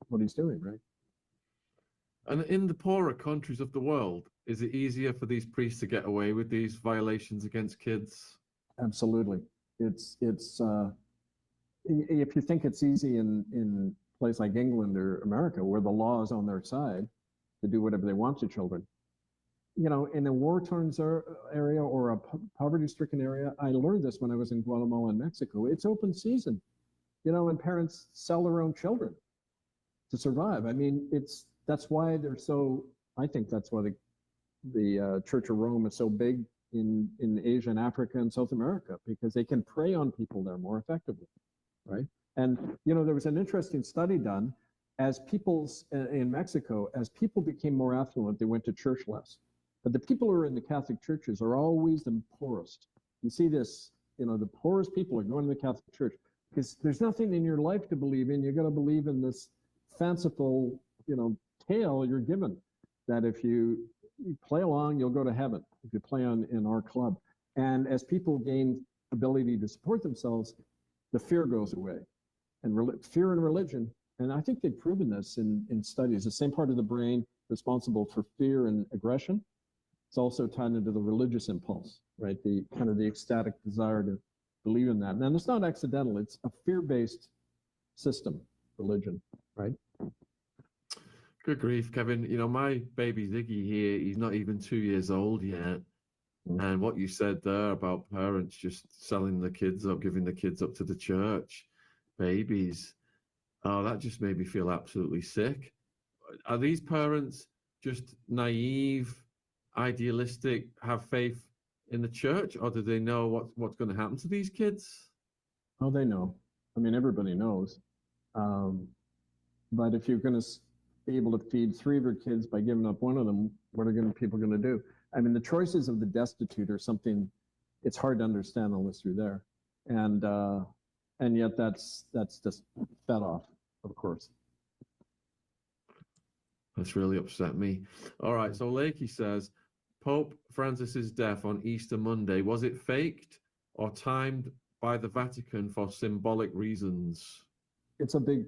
what he's doing, right? And in the poorer countries of the world, is it easier for these priests to get away with these violations against kids? Absolutely. It's if you think it's easy in a place like England or America, where the law is on their side to do whatever they want to children, you know, in a war-torn area or a poverty-stricken area, I learned this when I was in Guatemala and Mexico. It's open season, you know, and parents sell their own children to survive. I mean, that's why they're so. I think that's why the Church of Rome is so big in Asia and Africa and South America, because they can prey on people there more effectively, right? And you know, there was an interesting study done as in Mexico, as people became more affluent, they went to church less. But the people who are in the Catholic churches are always the poorest. You see this, the poorest people are going to the Catholic Church because there's nothing in your life to believe in. You got to believe in this fanciful, tale you're given that if you play along, you'll go to heaven if you play in our club. And as people gain ability to support themselves, the fear goes away. And fear and religion, and I think they've proven this in studies, the same part of the brain responsible for fear and aggression, it's also tied into the religious impulse, right? The kind of the ecstatic desire to believe in that. And it's not accidental, it's a fear-based system, religion, right? Good grief, Kevin. My baby Ziggy here, he's not even 2 years old yet. And what you said there about parents just selling the kids up, giving the kids up to the church, babies, oh, that just made me feel absolutely sick. Are these parents just naive, idealistic, have faith in the church, or do they know what's going to happen to these kids? Oh, they know. I mean, everybody knows. But if you're going to be able to feed 3 of your kids by giving up one of them, what are people going to do? I mean, the choices of the destitute are something it's hard to understand unless you're there, and yet that's just fed off, of course. That's really upset me. All right, so Lakey says, Pope Francis's death on Easter Monday, was it faked or timed by the Vatican for symbolic reasons? It's a big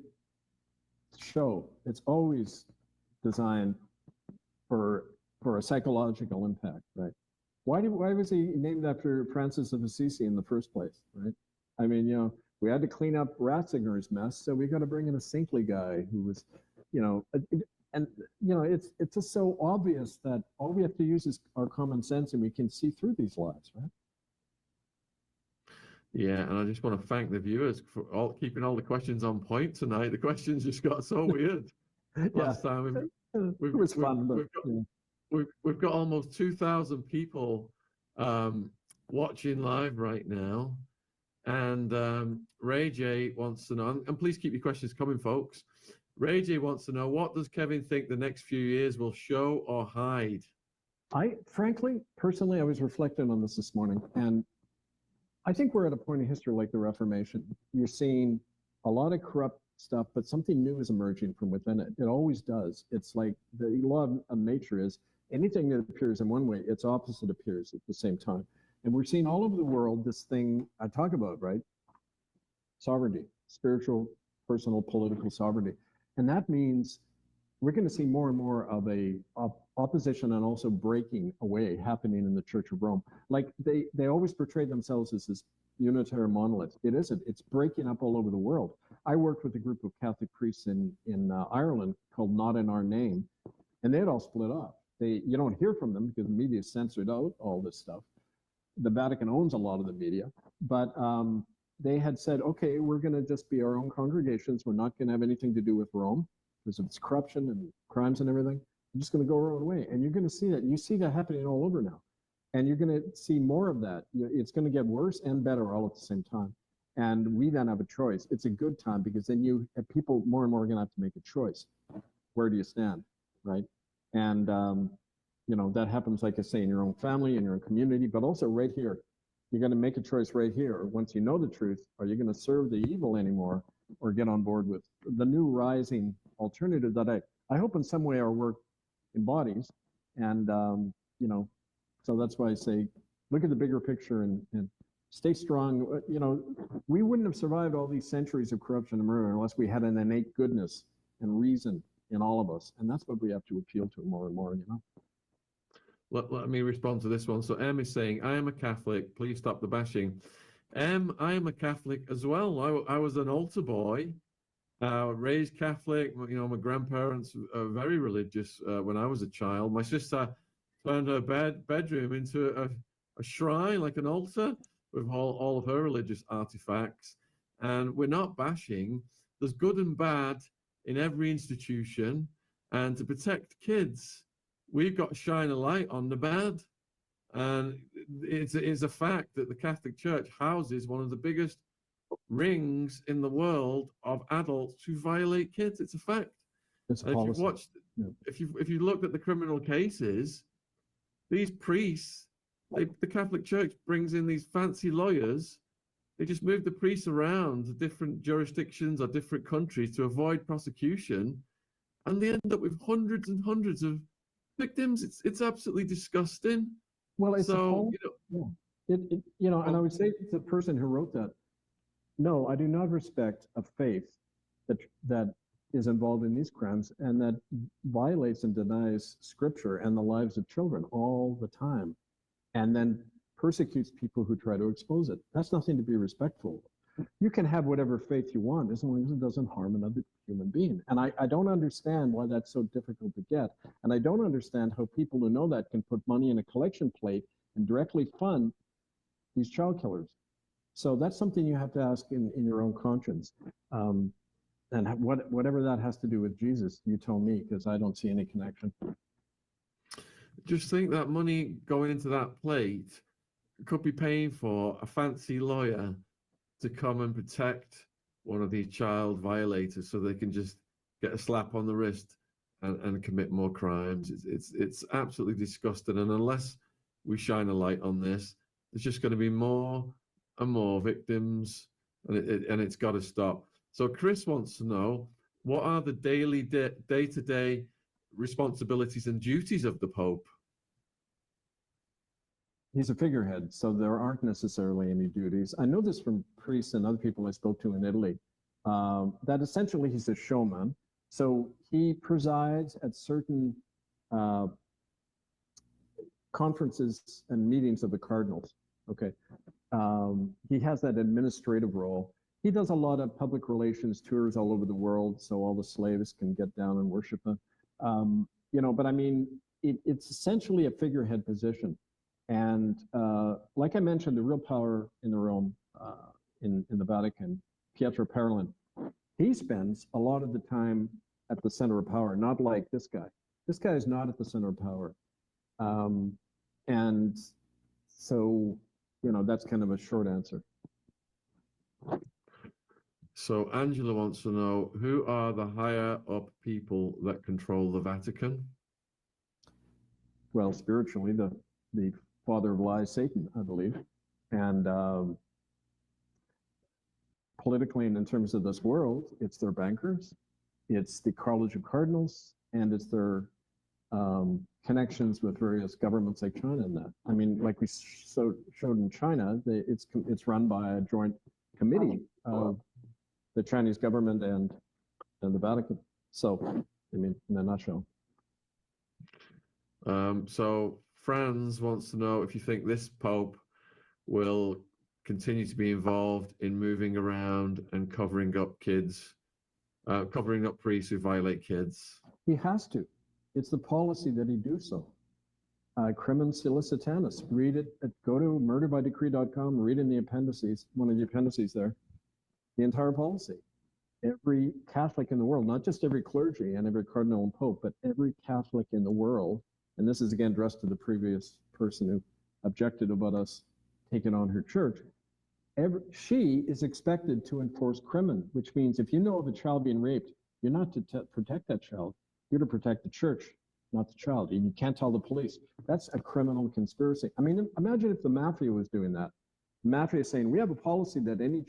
show. It's always designed for a psychological impact, right? Why was he named after Francis of Assisi in the first place, right? I mean, we had to clean up Ratzinger's mess, so we got to bring in a saintly guy who was, it's just so obvious that all we have to use is our common sense and we can see through these lies, right? Yeah, and I just want to thank the viewers for keeping all the questions on point tonight. The questions just got so weird last time. It was fun, but we've got almost 2,000 people watching live right now. And Ray J wants to know, and please keep your questions coming, folks. Ray J wants to know, what does Kevin think the next few years will show or hide? Personally, I was reflecting on this morning, and I think we're at a point in history like the Reformation. You're seeing a lot of corrupt stuff, but something new is emerging from within it. It always does. It's like the law of nature is anything that appears in one way, its opposite appears at the same time. And we're seeing all over the world this thing I talk about, right? Sovereignty, spiritual, personal, political sovereignty. And that means we're going to see more and more of a opposition and also breaking away happening in the Church of Rome. Like they always portray themselves as this unitary monolith. It isn't. It's breaking up all over the world. I worked with a group of Catholic priests in Ireland called Not in Our Name, and they'd all split up. You don't hear from them because the media censored out all this stuff. The Vatican owns a lot of the media, but they had said, okay, we're going to just be our own congregations. We're not going to have anything to do with Rome because of its corruption and crimes and everything. We're just going to go our own way. And you're going to see that. You see that happening all over now. And you're going to see more of that. It's going to get worse and better all at the same time. And we then have a choice. It's a good time because then people more and more are going to have to make a choice. Where do you stand, right? And that happens, like I say, in your own family, in your own community, but also right here. You're going to make a choice right here. Once you know the truth, are you going to serve the evil anymore or get on board with the new rising alternative that I hope in some way our work embodies? And, so that's why I say, look at the bigger picture and stay strong. We wouldn't have survived all these centuries of corruption and murder unless we had an innate goodness and reason in all of us. And that's what we have to appeal to more and more, Let me respond to this one. So M is saying, I am a Catholic. Please stop the bashing. M, I am a Catholic as well. I was an altar boy, raised Catholic. My grandparents are very religious when I was a child. My sister turned her bedroom into a shrine, like an altar, with all of her religious artifacts. And we're not bashing. There's good and bad in every institution. And to protect kids, we've got to shine a light on the bad. And it's a fact that the Catholic Church houses one of the biggest rings in the world of adults who violate kids. It's a fact. It's a policy. If you looked at the criminal cases, these priests, the Catholic Church brings in these fancy lawyers. They just move the priests around to different jurisdictions or different countries to avoid prosecution, and they end up with hundreds and hundreds of victims. It's absolutely disgusting. Well, it's so and I would say to the person who wrote that, no, I do not respect a faith that is involved in these crimes and that violates and denies Scripture and the lives of children all the time, and then persecutes people who try to expose it. That's nothing to be respectful of. You can have whatever faith you want as long as it doesn't harm another human being. And I don't understand why that's so difficult to get. And I don't understand how people who know that can put money in a collection plate and directly fund these child killers. So that's something you have to ask in your own conscience. And whatever that has to do with Jesus, you tell me, because I don't see any connection. Just think that money going into that plate could be paying for a fancy lawyer to come and protect one of these child violators so they can just get a slap on the wrist and commit more crimes. It's absolutely disgusting. And unless we shine a light on this, there's just going to be more and more victims, and it's got to stop. So Chris wants to know, what are the daily, day-to-day responsibilities and duties of the Pope? He's a figurehead, so there aren't necessarily any duties. I know this from priests and other people I spoke to in Italy, that essentially he's a showman. So he presides at certain conferences and meetings of the cardinals, okay? He has that administrative role. He does a lot of public relations tours all over the world, so all the slaves can get down and worship him. But I mean, it's essentially a figurehead position. And like I mentioned, the real power in the Rome, in the Vatican, Pietro Parolin, he spends a lot of the time at the center of power, not like this guy. This guy is not at the center of power. And so, that's kind of a short answer. So Angela wants to know, who are the higher up people that control the Vatican? Well, spiritually, the father of lies, Satan, I believe. And politically, and in terms of this world, it's their bankers, it's the College of Cardinals, and it's their connections with various governments like China and that. I mean, like we showed in China, it's run by a joint committee of the Chinese government and the Vatican. So, I mean, in a nutshell. So Franz wants to know if you think this Pope will continue to be involved in moving around and covering up kids, covering up priests who violate kids. He has to. It's the policy that he do so. Crimen Solicitanis. Read it. Go to murderbydecree.com. Read in the appendices, one of the appendices there, the entire policy. Every Catholic in the world, not just every clergy and every cardinal and pope, but every Catholic in the world, and this is again addressed to the previous person who objected about us taking on her church, she is expected to enforce crimen, which means if you know of a child being raped, you're not to protect that child, you're to protect the church, not the child. And you can't tell the police. That's a criminal conspiracy. I mean, imagine if the mafia was doing that. The mafia is saying, we have a policy that any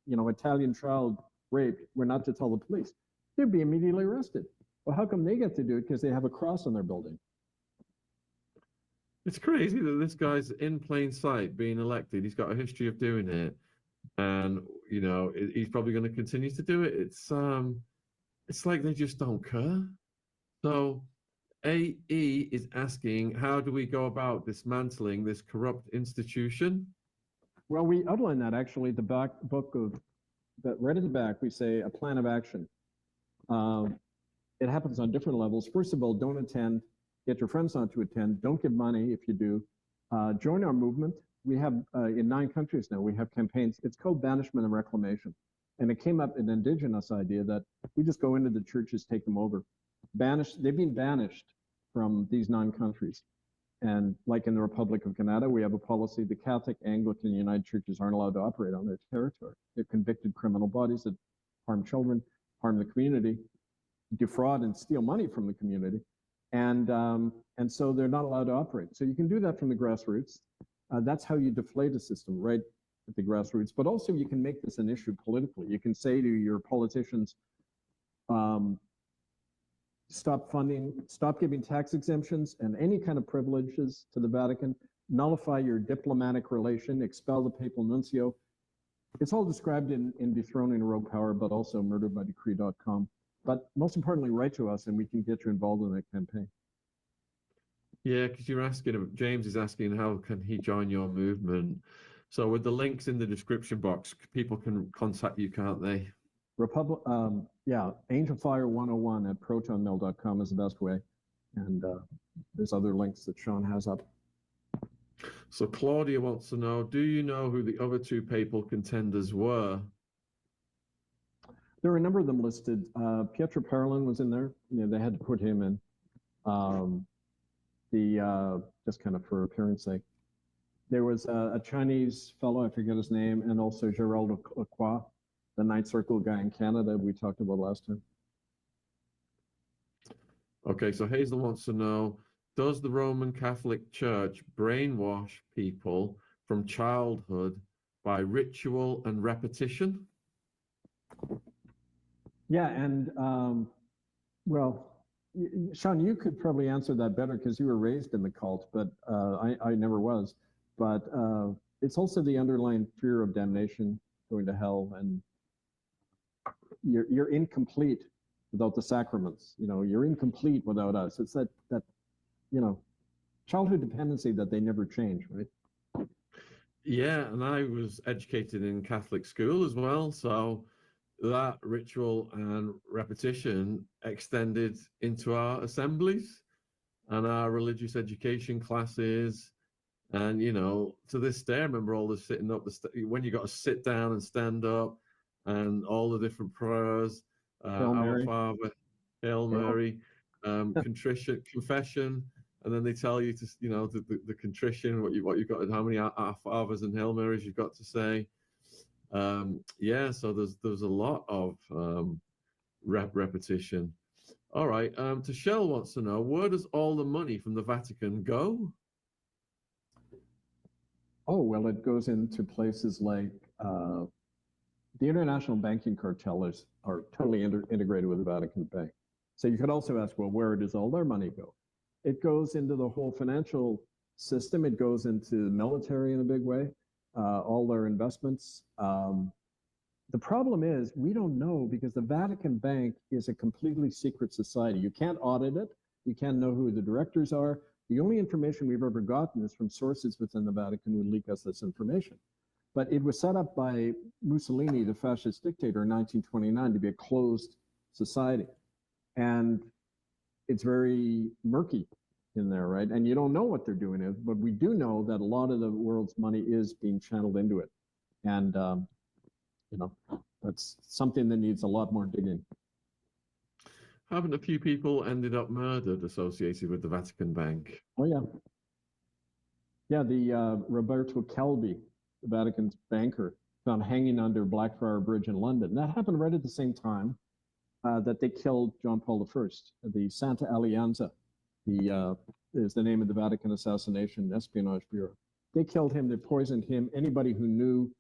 Italian child raped, we're not to tell the police. They'd be immediately arrested. Well, how come they get to do it? Because they have a cross on their building. It's crazy that this guy's in plain sight being elected. He's got a history of doing it, and he's probably going to continue to do it. It's like they just don't care. So AE is asking, how do we go about dismantling this corrupt institution? Well, we outline that actually, the back book of that, right at the back, we say a plan of action. It happens on different levels. First of all, don't attend. Get your friends not to attend. Don't give money if you do. Join our movement. We have, in 9 countries now, we have campaigns. It's called banishment and reclamation. And it came up an indigenous idea that we just go into the churches, take them over. They've been banished from these 9 countries. And like in the Republic of Canada, we have a policy, the Catholic, Anglican, United Churches aren't allowed to operate on their territory. They're convicted criminal bodies that harm children, harm the community, defraud and steal money from the community. And so they're not allowed to operate. So you can do that from the grassroots. That's how you deflate a system, right at the grassroots. But also you can make this an issue politically. You can say to your politicians, stop giving tax exemptions and any kind of privileges to the Vatican, nullify your diplomatic relation, expel the papal nuncio. It's all described in Dethroning Rogue Power, but also murderbydecree.com. But most importantly, write to us and we can get you involved in that campaign. Yeah, because you're asking, James is asking, how can he join your movement? So with the links in the description box, people can contact you, can't they? Angelfire101 at protonmail.com is the best way. And there's other links that Shaun has up. So Claudia wants to know, do you know who the other two papal contenders were? There are a number of them listed. Pietro Parolin was in there. They had to put him in. Just kind of for appearance sake. There was a Chinese fellow, I forget his name, and also Gerald Lacroix, the Ninth Circle guy in Canada we talked about last time. Okay, so Hazel wants to know, does the Roman Catholic Church brainwash people from childhood by ritual and repetition? Yeah, and well, Shaun, you could probably answer that better because you were raised in the cult, but I never was. But it's also the underlying fear of damnation, going to hell, and you're incomplete without the sacraments. You're incomplete without us. It's that childhood dependency that they never change, right? Yeah, and I was educated in Catholic school as well, so that ritual and repetition extended into our assemblies and our religious education classes. And, to this day, I remember all the sitting up, when you got to sit down and stand up and all the different prayers, Our Father, Hail Mary, contrition, confession. And then they tell you to, the contrition, what you've got, how many Our Fathers and Hail Marys you've got to say. So there's a lot of repetition. All right. Tashelle wants to know, where does all the money from the Vatican go? Oh, well, it goes into places like the international banking cartel are totally integrated with the Vatican Bank. So you could also ask, well, where does all their money go? It goes into the whole financial system. It goes into the military in a big way, all their investments. The problem is we don't know because the Vatican Bank is a completely secret society. You can't audit it. You can't know who the directors are. The only information we've ever gotten is from sources within the Vatican who leak us this information. But it was set up by Mussolini, the fascist dictator, in 1929 to be a closed society. And it's very murky in there, right? And you don't know what they're doing, but we do know that a lot of the world's money is being channeled into it. And, that's something that needs a lot more digging. Haven't a few people ended up murdered associated with the Vatican Bank? Oh, yeah. Yeah, the Roberto Calvi, the Vatican's banker, found hanging under Blackfriar Bridge in London. That happened right at the same time that they killed John Paul I. The Santa Alianza is the name of the Vatican Assassination Espionage Bureau. They killed him, they poisoned him. Anybody who knew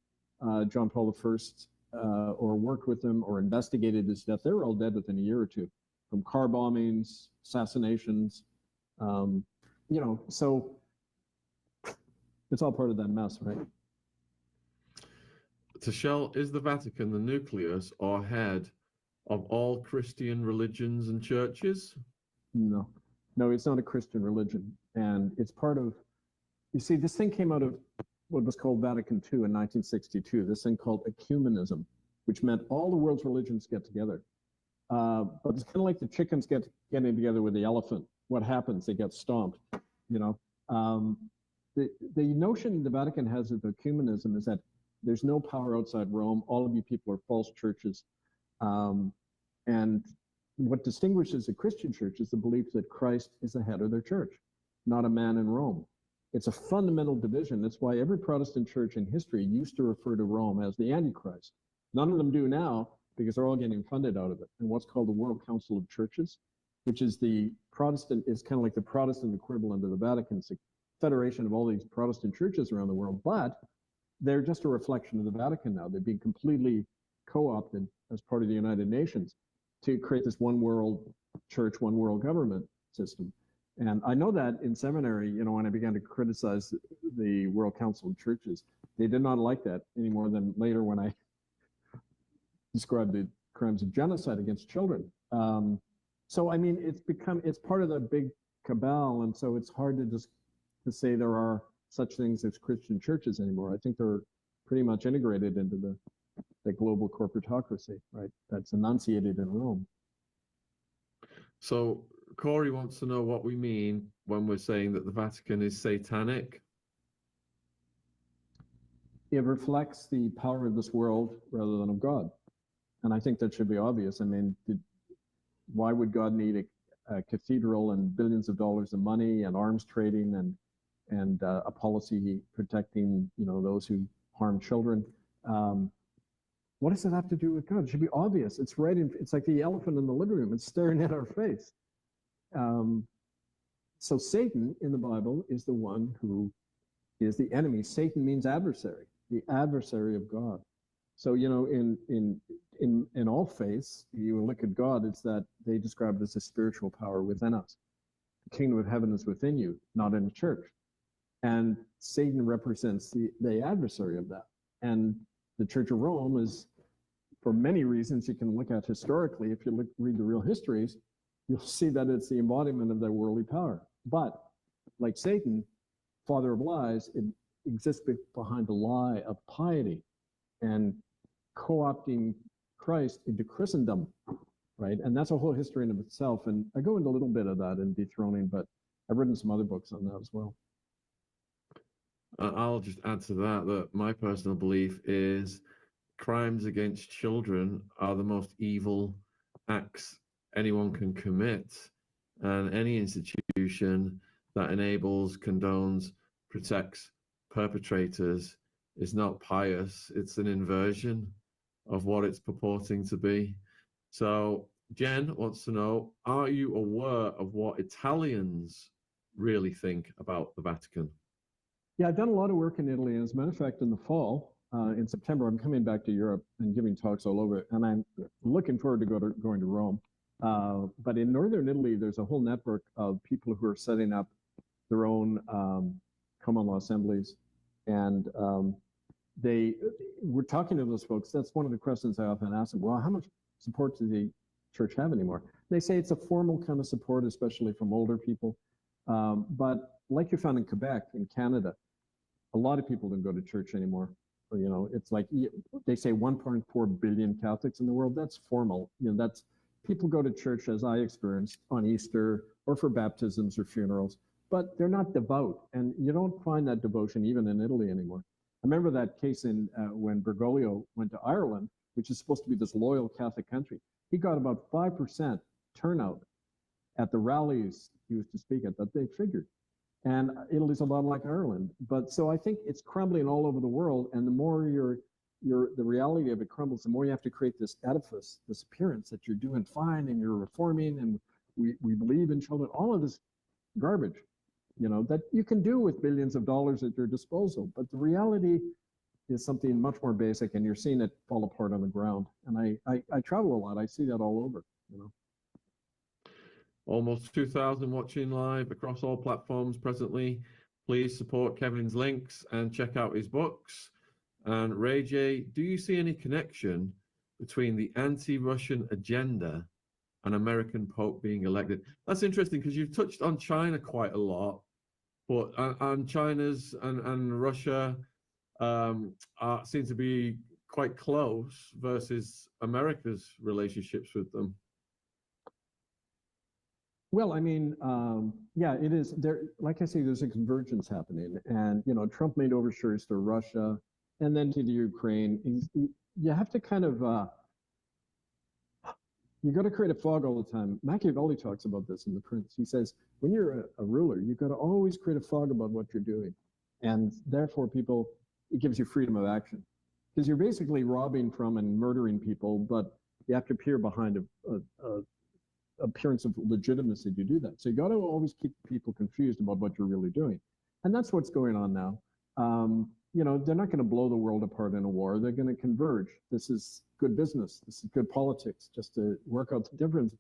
John Paul I or worked with him or investigated his death, they were all dead within a year or two, from car bombings, assassinations, so it's all part of that mess, right? Tashelle, is the Vatican the nucleus or head of all Christian religions and churches? No, it's not a Christian religion. And it's part of, you see, this thing came out of what was called Vatican II in 1962, this thing called ecumenism, which meant all the world's religions get together. But it's kind of like the chickens getting together with the elephant. What happens? They get stomped, The notion the Vatican has of ecumenism is that there's no power outside Rome. All of you people are false churches. And what distinguishes a Christian church is the belief that Christ is the head of their church, not a man in Rome. It's a fundamental division. That's why every Protestant church in history used to refer to Rome as the Antichrist. None of them do now because they're all getting funded out of it. And what's called the World Council of Churches which is the Protestant, is kind of like the Protestant equivalent of the Vatican. It's a federation of all these Protestant churches around the world, but they're just a reflection of the Vatican now. They've been completely co-opted as part of the United Nations to create this one world church, one world government system. And I know that in seminary, you know, when I began to criticize the World Council of Churches, they did not like that any more than later when I described the crimes of genocide against children. So, I mean, it's part of the big cabal. And so it's hard to just to say there are such things as Christian churches anymore. I think they're pretty much integrated into the global corporatocracy, right? That's enunciated in Rome. So Corey wants to know what we mean when we're saying that the Vatican is satanic. It reflects the power of this world rather than of God. And I think that should be obvious. I mean, why would God need a cathedral and billions of dollars of money and arms trading and a policy protecting, you know, those who harm children? What does it have to do with God? It should be obvious. It's right in, it's like the elephant in the living room. It's staring at our face. So Satan in the Bible is the one who is the enemy. Satan means adversary, the adversary of God. So, you know, in all faiths, you look at God, it's that they describe it as a spiritual power within us. The kingdom of heaven is within you, not in the church. And Satan represents the adversary of that. And the Church of Rome is, for many reasons you can look at historically, if you read the real histories, you'll see that it's the embodiment of their worldly power. But like Satan, father of lies, it exists behind the lie of piety and co-opting Christ into Christendom, right? And that's a whole history in of itself. And I go into a little bit of that in Dethroning, but I've written some other books on that as well. I'll just add to that my personal belief is crimes against children are the most evil acts anyone can commit, and any institution that enables, condones, protects perpetrators is not pious. It's an inversion of what it's purporting to be. So Jen wants to know, are you aware of what Italians really think about the Vatican? Yeah, I've done a lot of work in Italy. And as a matter of fact, in the fall, in September, I'm coming back to Europe and giving talks all over it. And I'm looking forward to going to Rome. But in northern Italy, there's a whole network of people who are setting up their own common law assemblies. And we're talking to those folks. That's one of the questions I often ask them. Well, how much support does the church have anymore? They say it's a formal kind of support, especially from older people. But like you found in Quebec, in Canada, a lot of people don't go to church anymore. You know, it's like they say 1.4 billion Catholics in the world. That's formal. You know, that's people go to church, as I experienced, on Easter or for baptisms or funerals, but they're not devout. And you don't find that devotion even in Italy anymore. I remember that case in when Bergoglio went to Ireland, which is supposed to be this loyal Catholic country. He got about 5% turnout at the rallies he was to speak at, that they figured. And Italy's a lot like Ireland. But so I think it's crumbling all over the world. And the more the reality of it crumbles, the more you have to create this edifice, this appearance that you're doing fine and you're reforming and we believe in children, all of this garbage, you know, that you can do with billions of dollars at your disposal. But the reality is something much more basic, and you're seeing it fall apart on the ground. And I travel a lot. I see that all over, you know. Almost 2,000 watching live across all platforms presently. Please support Kevin's links and check out his books. And Ray J, do you see any connection between the anti-Russian agenda and American Pope being elected? That's interesting because you've touched on China quite a lot, but and China's and Russia seem to be quite close versus America's relationships with them. Well, I mean, yeah, it is there. Like I say, there's a convergence happening, and you know, Trump made overtures to Russia, and then to the Ukraine. You have to kind of, you got to create a fog all the time. Machiavelli talks about this in The Prince. He says, when you're a ruler, you've got to always create a fog about what you're doing, and therefore, it gives you freedom of action, because you're basically robbing from and murdering people, but you have to appear behind appearance of legitimacy to do that. So you got to always keep people confused about what you're really doing. And that's what's going on now. You know, they're not going to blow the world apart in a war. They're going to converge. This is good business. This is good politics, just to work out the difference.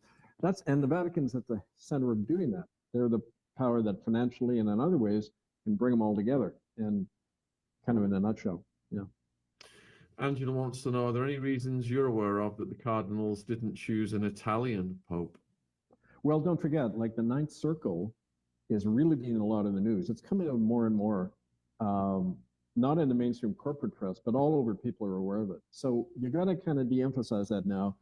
And the Vatican's at the center of doing that. They're the power that financially and in other ways can bring them all together, and kind of in a nutshell. Yeah. Angela wants to know, are there any reasons you're aware of that the cardinals didn't choose an Italian pope? Well, don't forget, like the Ninth Circle is really being a lot in the news. It's coming out more and more, not in the mainstream corporate press, but all over. People are aware of it. So you got to kind of de-emphasize that now.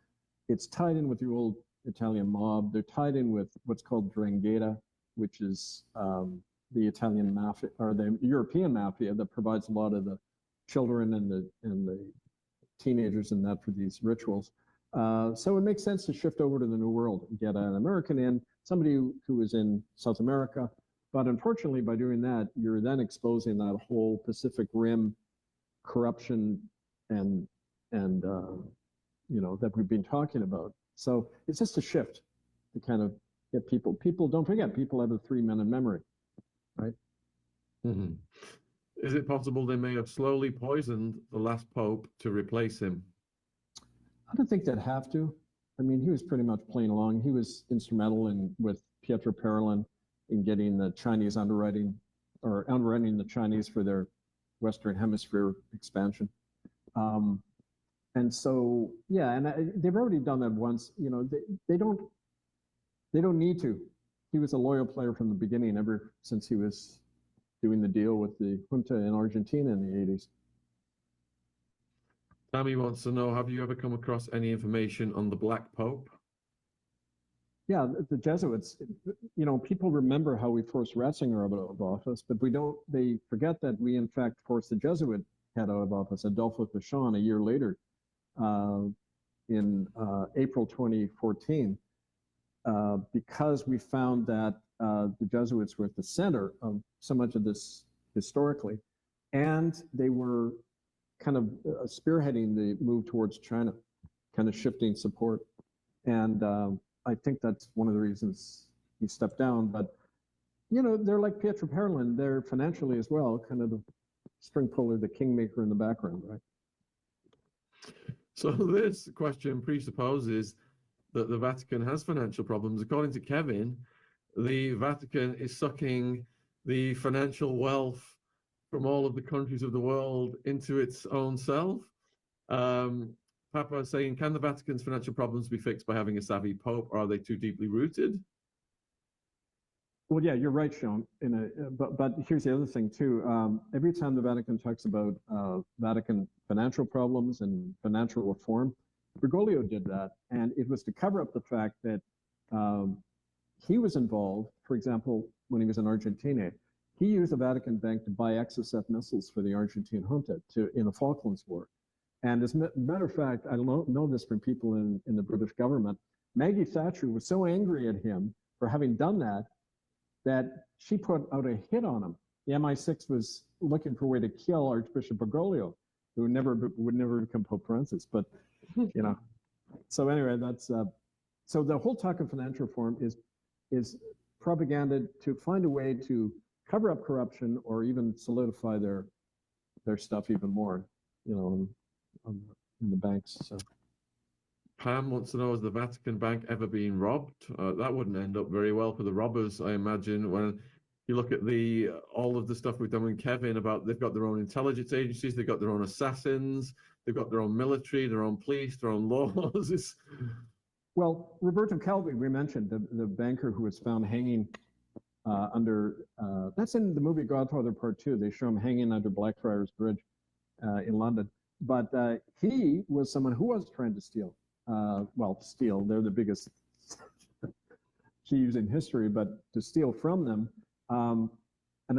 It's tied in with the old Italian mob. They're tied in with what's called 'Ndrangheta, which is the Italian mafia, or the European mafia, that provides a lot of the children and the teenagers and that for these rituals. So it makes sense to shift over to the New World and get an American in, somebody who is in South America. But unfortunately, by doing that, you're then exposing that whole Pacific Rim corruption and you know, that we've been talking about. So it's just a shift to kind of get people. Don't forget, people have a 3-minute memory, right? Mm-hmm. Is it possible they may have slowly poisoned the last pope to replace him? I don't think they'd have to. I mean, he was pretty much playing along. He was instrumental with Pietro Parolin in getting the Chinese underwriting the Chinese for their Western Hemisphere expansion. And so, yeah, and they've already done that once. You know, they don't need to. He was a loyal player from the beginning, ever since he was doing the deal with the junta in Argentina in the 80s. Tammy wants to know, have you ever come across any information on the Black Pope? Yeah, the Jesuits, you know, people remember how we forced Ratzinger out of office, but they forget that we in fact forced the Jesuit head out of office, Adolfo Shaun, a year later, in April 2014, because we found that the Jesuits were at the center of so much of this historically, and they were kind of spearheading the move towards China, kind of shifting support. And I think that's one of the reasons he stepped down. But, you know, they're like Pietro Parolin, they're financially as well, kind of the string puller, the kingmaker in the background, right? So this question presupposes that the Vatican has financial problems. According to Kevin, the Vatican is sucking the financial wealth from all of the countries of the world into its own self. Papa is saying, can the Vatican's financial problems be fixed by having a savvy pope, or are they too deeply rooted? Well, yeah, you're right, Shaun. But here's the other thing too. Every time the Vatican talks about Vatican financial problems and financial reform, Bergoglio did that, and it was to cover up the fact that he was involved. For example, when he was in Argentina, he used the Vatican Bank to buy Exocet missiles for the Argentine junta in the Falklands War. And as a matter of fact, I know this from people in the British government, Maggie Thatcher was so angry at him for having done that, that she put out a hit on him. The MI6 was looking for a way to kill Archbishop Bergoglio, who would never become Pope Francis. But, you know, so anyway, that's, so the whole talk of financial reform is propaganda to find a way to cover up corruption or even solidify their stuff even more, you know, in the banks. So. Pam wants to know, has the Vatican Bank ever been robbed? That wouldn't end up very well for the robbers, I imagine. When you look at all of the stuff we've done with Kevin about, they've got their own intelligence agencies, they've got their own assassins, they've got their own military, their own police, their own laws. Well, Roberto Calvi, we mentioned, the banker who was found hanging that's in the movie Godfather Part 2. They show him hanging under Blackfriars Bridge in London. But he was someone who was trying to steal. Steal, they're the biggest thieves in history, but to steal from them. And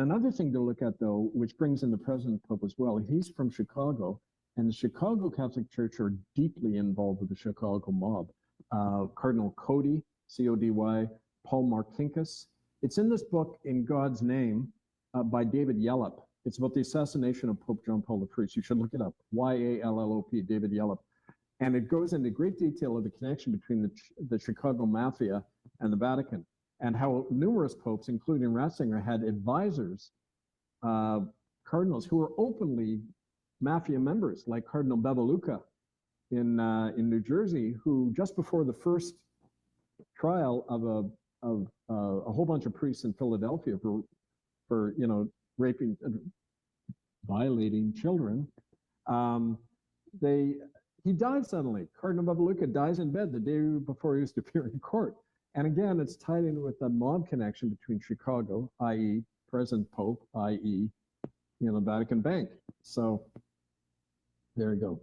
another thing to look at, though, which brings in the present Pope as well, he's from Chicago, and the Chicago Catholic Church are deeply involved with the Chicago mob. Cardinal Cody, C-O-D-Y, Paul Marcinkus. It's in this book, In God's Name, by David Yallop. It's about the assassination of Pope John Paul I. You should look it up. Y-A-L-L-O-P, David Yallop. And it goes into great detail of the connection between the Chicago Mafia and the Vatican, and how numerous popes, including Ratzinger, had advisors, cardinals who were openly mafia members, like Cardinal Beveluca in New Jersey, who just before the first trial of a whole bunch of priests in Philadelphia for raping, violating children, he died suddenly. Cardinal Beveluca dies in bed the day before he was to appear in court. And again, it's tied in with the mob connection between Chicago, i.e. present Pope, i.e. Vatican Bank. So there you go.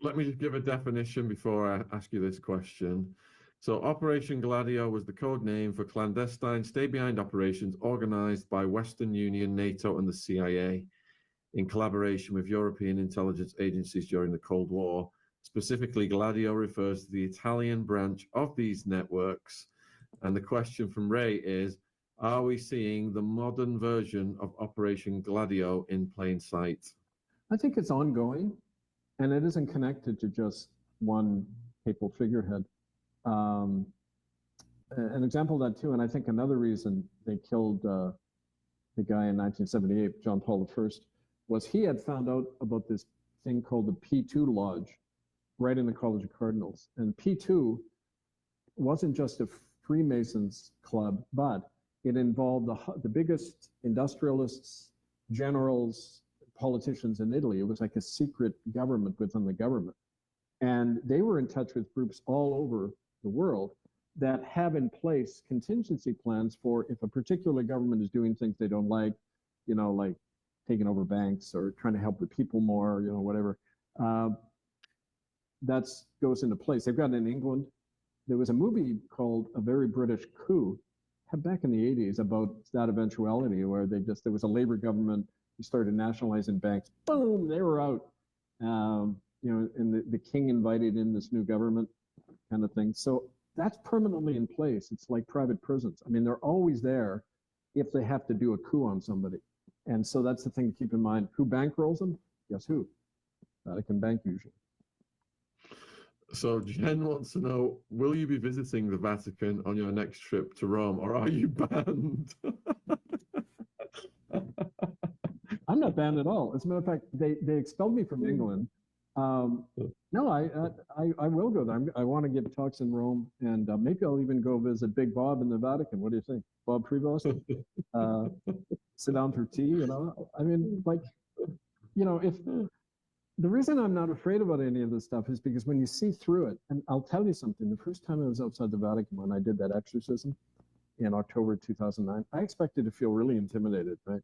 Let me just give a definition before I ask you this question. So Operation Gladio was the code name for clandestine stay-behind operations organized by Western Union, NATO, and the CIA in collaboration with European intelligence agencies during the Cold War. Specifically, Gladio refers to the Italian branch of these networks. And the question from Ray is, are we seeing the modern version of Operation Gladio in plain sight? I think it's ongoing, and it isn't connected to just one papal figurehead. An example of that too, and I think another reason they killed the guy in 1978, John Paul I, was he had found out about this thing called the P2 Lodge right in the College of Cardinals. And P2 wasn't just a Freemasons club, but it involved the biggest industrialists, generals, politicians in Italy. It was like a secret government within the government. And they were in touch with groups all over the world that have in place contingency plans for if a particular government is doing things they don't like, like taking over banks or trying to help the people more, whatever. That goes into place. They've got in England, there was a movie called A Very British Coup back in the 80s about that eventuality where there was a Labour government, who started nationalizing banks, boom, they were out. And the king invited in this new government kind of thing. So that's permanently in place. It's like private prisons. I mean, they're always there if they have to do a coup on somebody. And so that's the thing to keep in mind. Who bankrolls them? Guess who? Vatican Bank usually. So Jen wants to know, will you be visiting the Vatican on your next trip to Rome, or are you banned? I'm not banned at all. As a matter of fact, they expelled me from England. No, I will go there. I want to give talks in Rome, and maybe I'll even go visit Big Bob in the Vatican. What do you think? Bob Prevost? Sit down for tea, I mean, if the reason I'm not afraid about any of this stuff is because when you see through it, and I'll tell you something, the first time I was outside the Vatican when I did that exorcism in October 2009, I expected to feel really intimidated, right?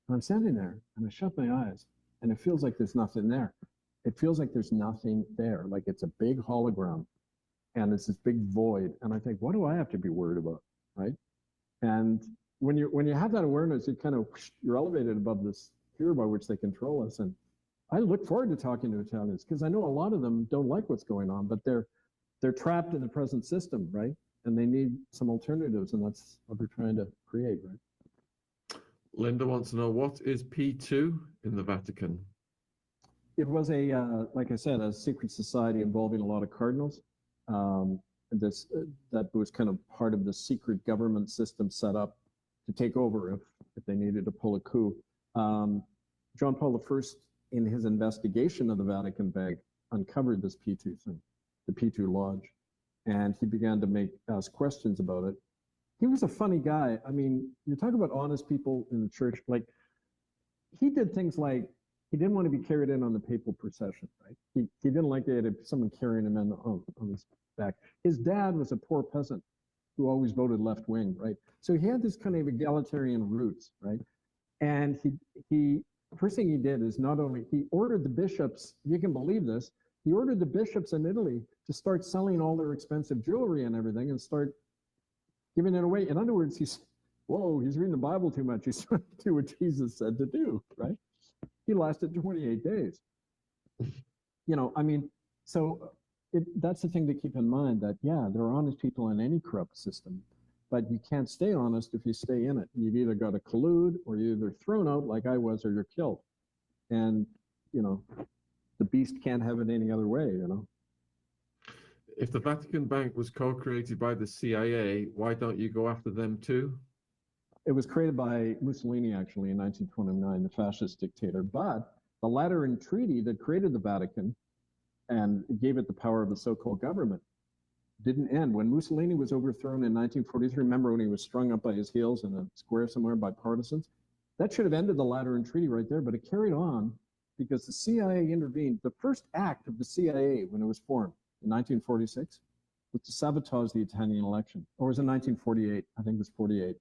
And I'm standing there and I shut my eyes and it feels like there's nothing there. It feels like there's nothing there, like it's a big hologram and it's this big void. And I think, what do I have to be worried about, right? And when you have that awareness, you're elevated above this fear by which they control us. And I look forward to talking to Italians because I know a lot of them don't like what's going on, but they're trapped in the present system, right? And they need some alternatives, and that's what they're trying to create, right? Linda wants to know, what is P2 in the Vatican? It was like I said, a secret society involving a lot of cardinals. That was kind of part of the secret government system set up to take over if they needed to pull a coup. John Paul I, in his investigation of the Vatican Bank, uncovered this P2 thing, the P2 Lodge, and he began to ask questions about it. He was a funny guy. I mean, you talk about honest people in the church, like he did things like he didn't want to be carried in on the papal procession, right? He didn't like the idea of someone carrying him in on his back. His dad was a poor peasant who always voted left wing, right? So he had this kind of egalitarian roots, right? And he first thing he did is not only, he ordered the bishops, you can believe this, he ordered the bishops in Italy to start selling all their expensive jewelry and everything and start giving it away. In other words, he's reading the Bible too much. He's trying to do what Jesus said to do, right? He lasted 28 days. So that's the thing to keep in mind, that, yeah, there are honest people in any corrupt system, but you can't stay honest if you stay in it. You've either got to collude or you're either thrown out like I was or you're killed. And, the beast can't have it any other way, If the Vatican Bank was co-created by the CIA, why don't you go after them too? It was created by Mussolini, actually, in 1929, the fascist dictator. But the Lateran Treaty that created the Vatican and gave it the power of the so-called government didn't end. When Mussolini was overthrown in 1943, remember when he was strung up by his heels in a square somewhere by partisans? That should have ended the Lateran Treaty right there, but it carried on because the CIA intervened. The first act of the CIA when it was formed in 1946 was to sabotage the Italian election. Or was it 1948? I think it was 48.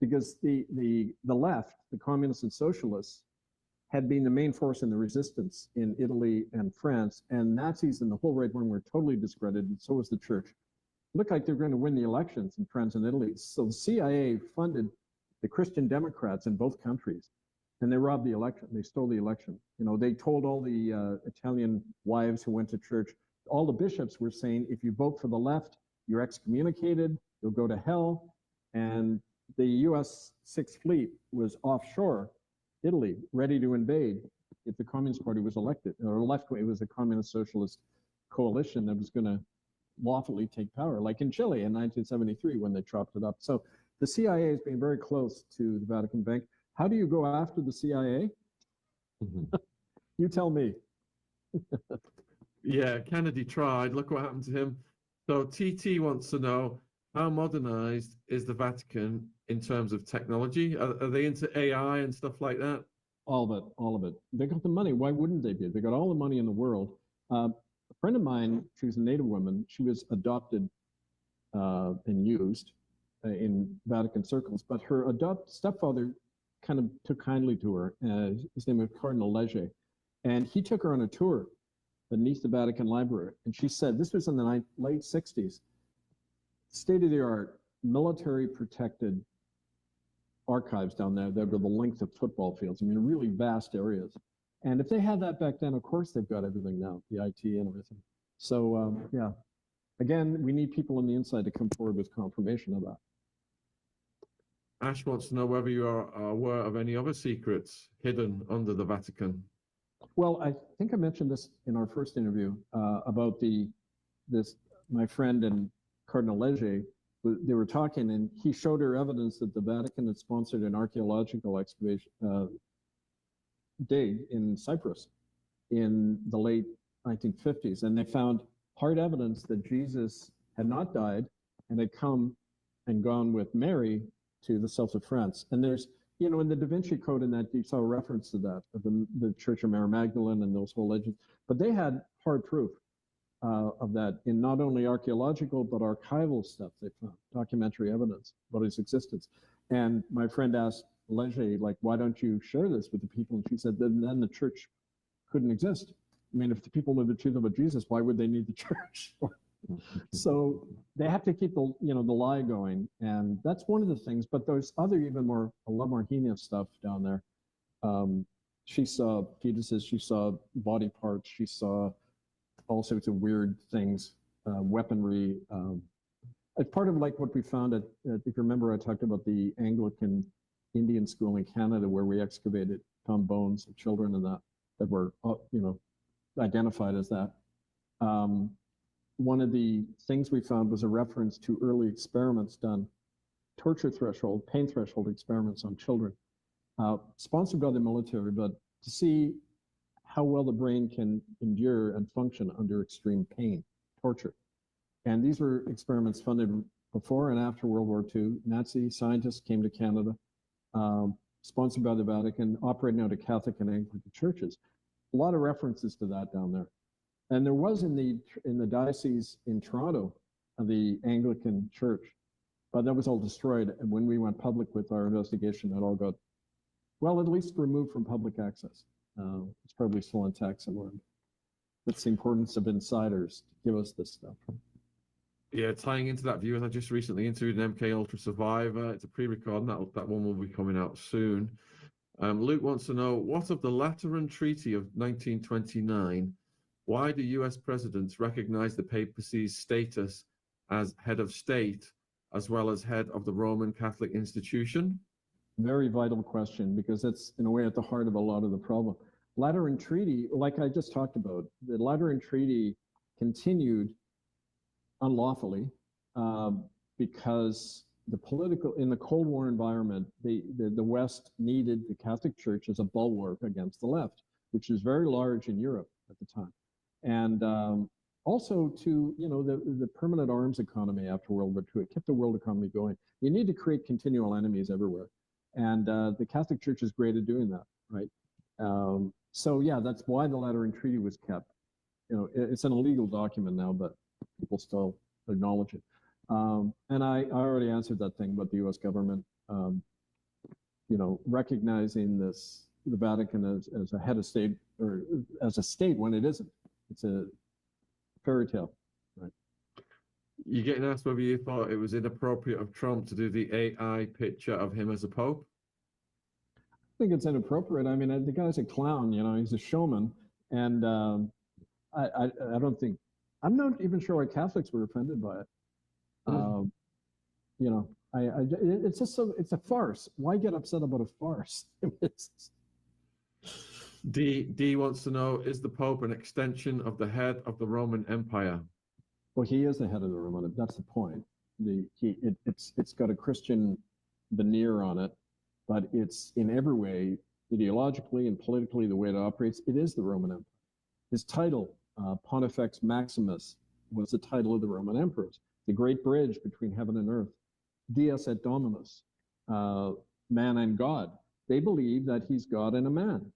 Because the left, the communists and socialists, had been the main force in the resistance in Italy and France, and Nazis and the whole right wing were totally discredited, and so was the church. It looked like they were going to win the elections in France and Italy. So the CIA funded the Christian Democrats in both countries, and they robbed the election. They stole the election. You know, they told all the Italian wives who went to church, all the bishops were saying, if you vote for the left, you're excommunicated, you'll go to hell. And the US Sixth Fleet was offshore Italy, ready to invade if the Communist Party was elected, or left wing. It was a communist socialist coalition that was going to lawfully take power, like in Chile in 1973 when they chopped it up. So the CIA has been very close to the Vatican Bank. How do you go after the CIA? You tell me. Yeah, Kennedy tried. Look what happened to him. So TT wants to know, how modernized is the Vatican in terms of technology? Are they into AI and stuff like that? All of it. They got the money. Why wouldn't they be? They got all the money in the world. A friend of mine, she was a Native woman. She was adopted and used in Vatican circles, but her stepfather kind of took kindly to her. His name was Cardinal Leger, and he took her on a tour beneath the Vatican Library. And she said, this was in the late 60s, state-of-the-art, military-protected archives down there that were the length of football fields. I mean, really vast areas. And if they had that back then, of course they've got everything now, the IT and everything. So, yeah. Again, we need people on the inside to come forward with confirmation of that. Ash wants to know whether you are aware of any other secrets hidden under the Vatican. Well, I think I mentioned this in our first interview about my friend and Cardinal Leger. They were talking, and he showed her evidence that the Vatican had sponsored an archaeological excavation dig in Cyprus in the late 1950s, and they found hard evidence that Jesus had not died and had come and gone with Mary to the south of France. And there's, you know, in the Da Vinci Code, in that you saw a reference to that, of the Church of Mary Magdalene and those whole legends. But they had hard proof of that in not only archaeological, but archival stuff they found, documentary evidence about his existence. And my friend asked Leger, like, why don't you share this with the people? And she said, then the church couldn't exist. I mean, if the people knew the truth about Jesus, why would they need the church? So they have to keep the lie going, and that's one of the things. But there's other, a lot more heinous stuff down there. She saw fetuses, she saw body parts, she saw all sorts of weird things, weaponry. It's part of like what we found if you remember, I talked about the Anglican Indian school in Canada where we found bones of children and that were, identified as that. One of the things we found was a reference to early experiments done, torture threshold, pain threshold experiments on children, sponsored by the military, but to see how well the brain can endure and function under extreme pain, torture. And these were experiments funded before and after World War II. Nazi scientists came to Canada, sponsored by the Vatican, operating out of Catholic and Anglican churches. A lot of references to that down there. And there was in the diocese in Toronto, the Anglican church, but that was all destroyed. And when we went public with our investigation, it all got, well, at least removed from public access. It's probably still intact somewhere. That's the importance of insiders to give us this stuff. Yeah, tying into that view, I just recently interviewed an MK Ultra survivor. It's a pre-record, and that one will be coming out soon. Luke wants to know, what of the Lateran Treaty of 1929? Why do US presidents recognize the papacy's status as head of state as well as head of the Roman Catholic institution? Very vital question, because that's in a way at the heart of a lot of the problem. Lateran Treaty, like I just talked about, the Lateran Treaty continued unlawfully, because in the Cold War environment, the West needed the Catholic Church as a bulwark against the left, which is very large in Europe at the time. And also to, the permanent arms economy after World War II, it kept the world economy going. You need to create continual enemies everywhere. And the Catholic Church is great at doing that, right? So yeah, that's why the Lateran Treaty was kept. It's an illegal document now, but people still acknowledge it. And I already answered that thing about the U.S. government, recognizing the Vatican as a head of state, or as a state when it isn't. It's a fairy tale, right? You're getting asked whether you thought it was inappropriate of Trump to do the AI picture of him as a pope. I think it's inappropriate. I mean, the guy's a clown, he's a showman. And I don't think, I'm not even sure why Catholics were offended by it. It's just it's a farce. Why get upset about a farce? D wants to know, is the Pope an extension of the head of the Roman Empire? Well, he is the head of the Roman. That's the point. It's got a Christian veneer on it, but it's in every way, ideologically and politically, the way it operates. It is the Roman Empire. His title, Pontifex Maximus, was the title of the Roman emperors. The great bridge between heaven and earth, Dies et Dominus, man and God. They believe that he's God and a man.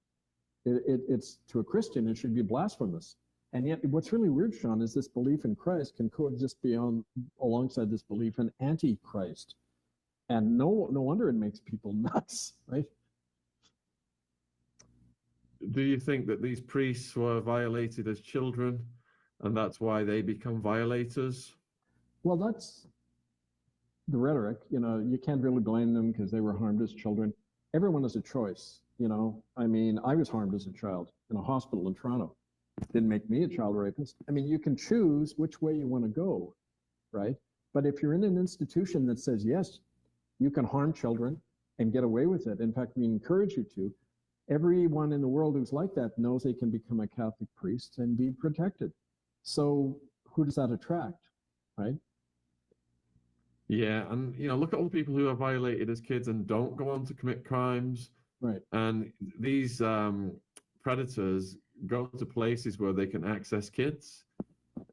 It's to a Christian, it should be blasphemous. And yet, what's really weird, Shaun, is this belief in Christ can coexist alongside this belief in Antichrist. And no wonder it makes people nuts, right? Do you think that these priests were violated as children, and that's why they become violators? Well, that's the rhetoric. You can't really blame them because they were harmed as children. Everyone has a choice. I mean, I was harmed as a child in a hospital in Toronto. It didn't make me a child rapist. I mean, you can choose which way you want to go, right? But if you're in an institution that says, yes, you can harm children and get away with it, in fact, we encourage you to, everyone in the world who's like that knows they can become a Catholic priest and be protected. So who does that attract, right? Yeah, and look at all the people who are violated as kids and don't go on to commit crimes. Right. And these predators go to places where they can access kids,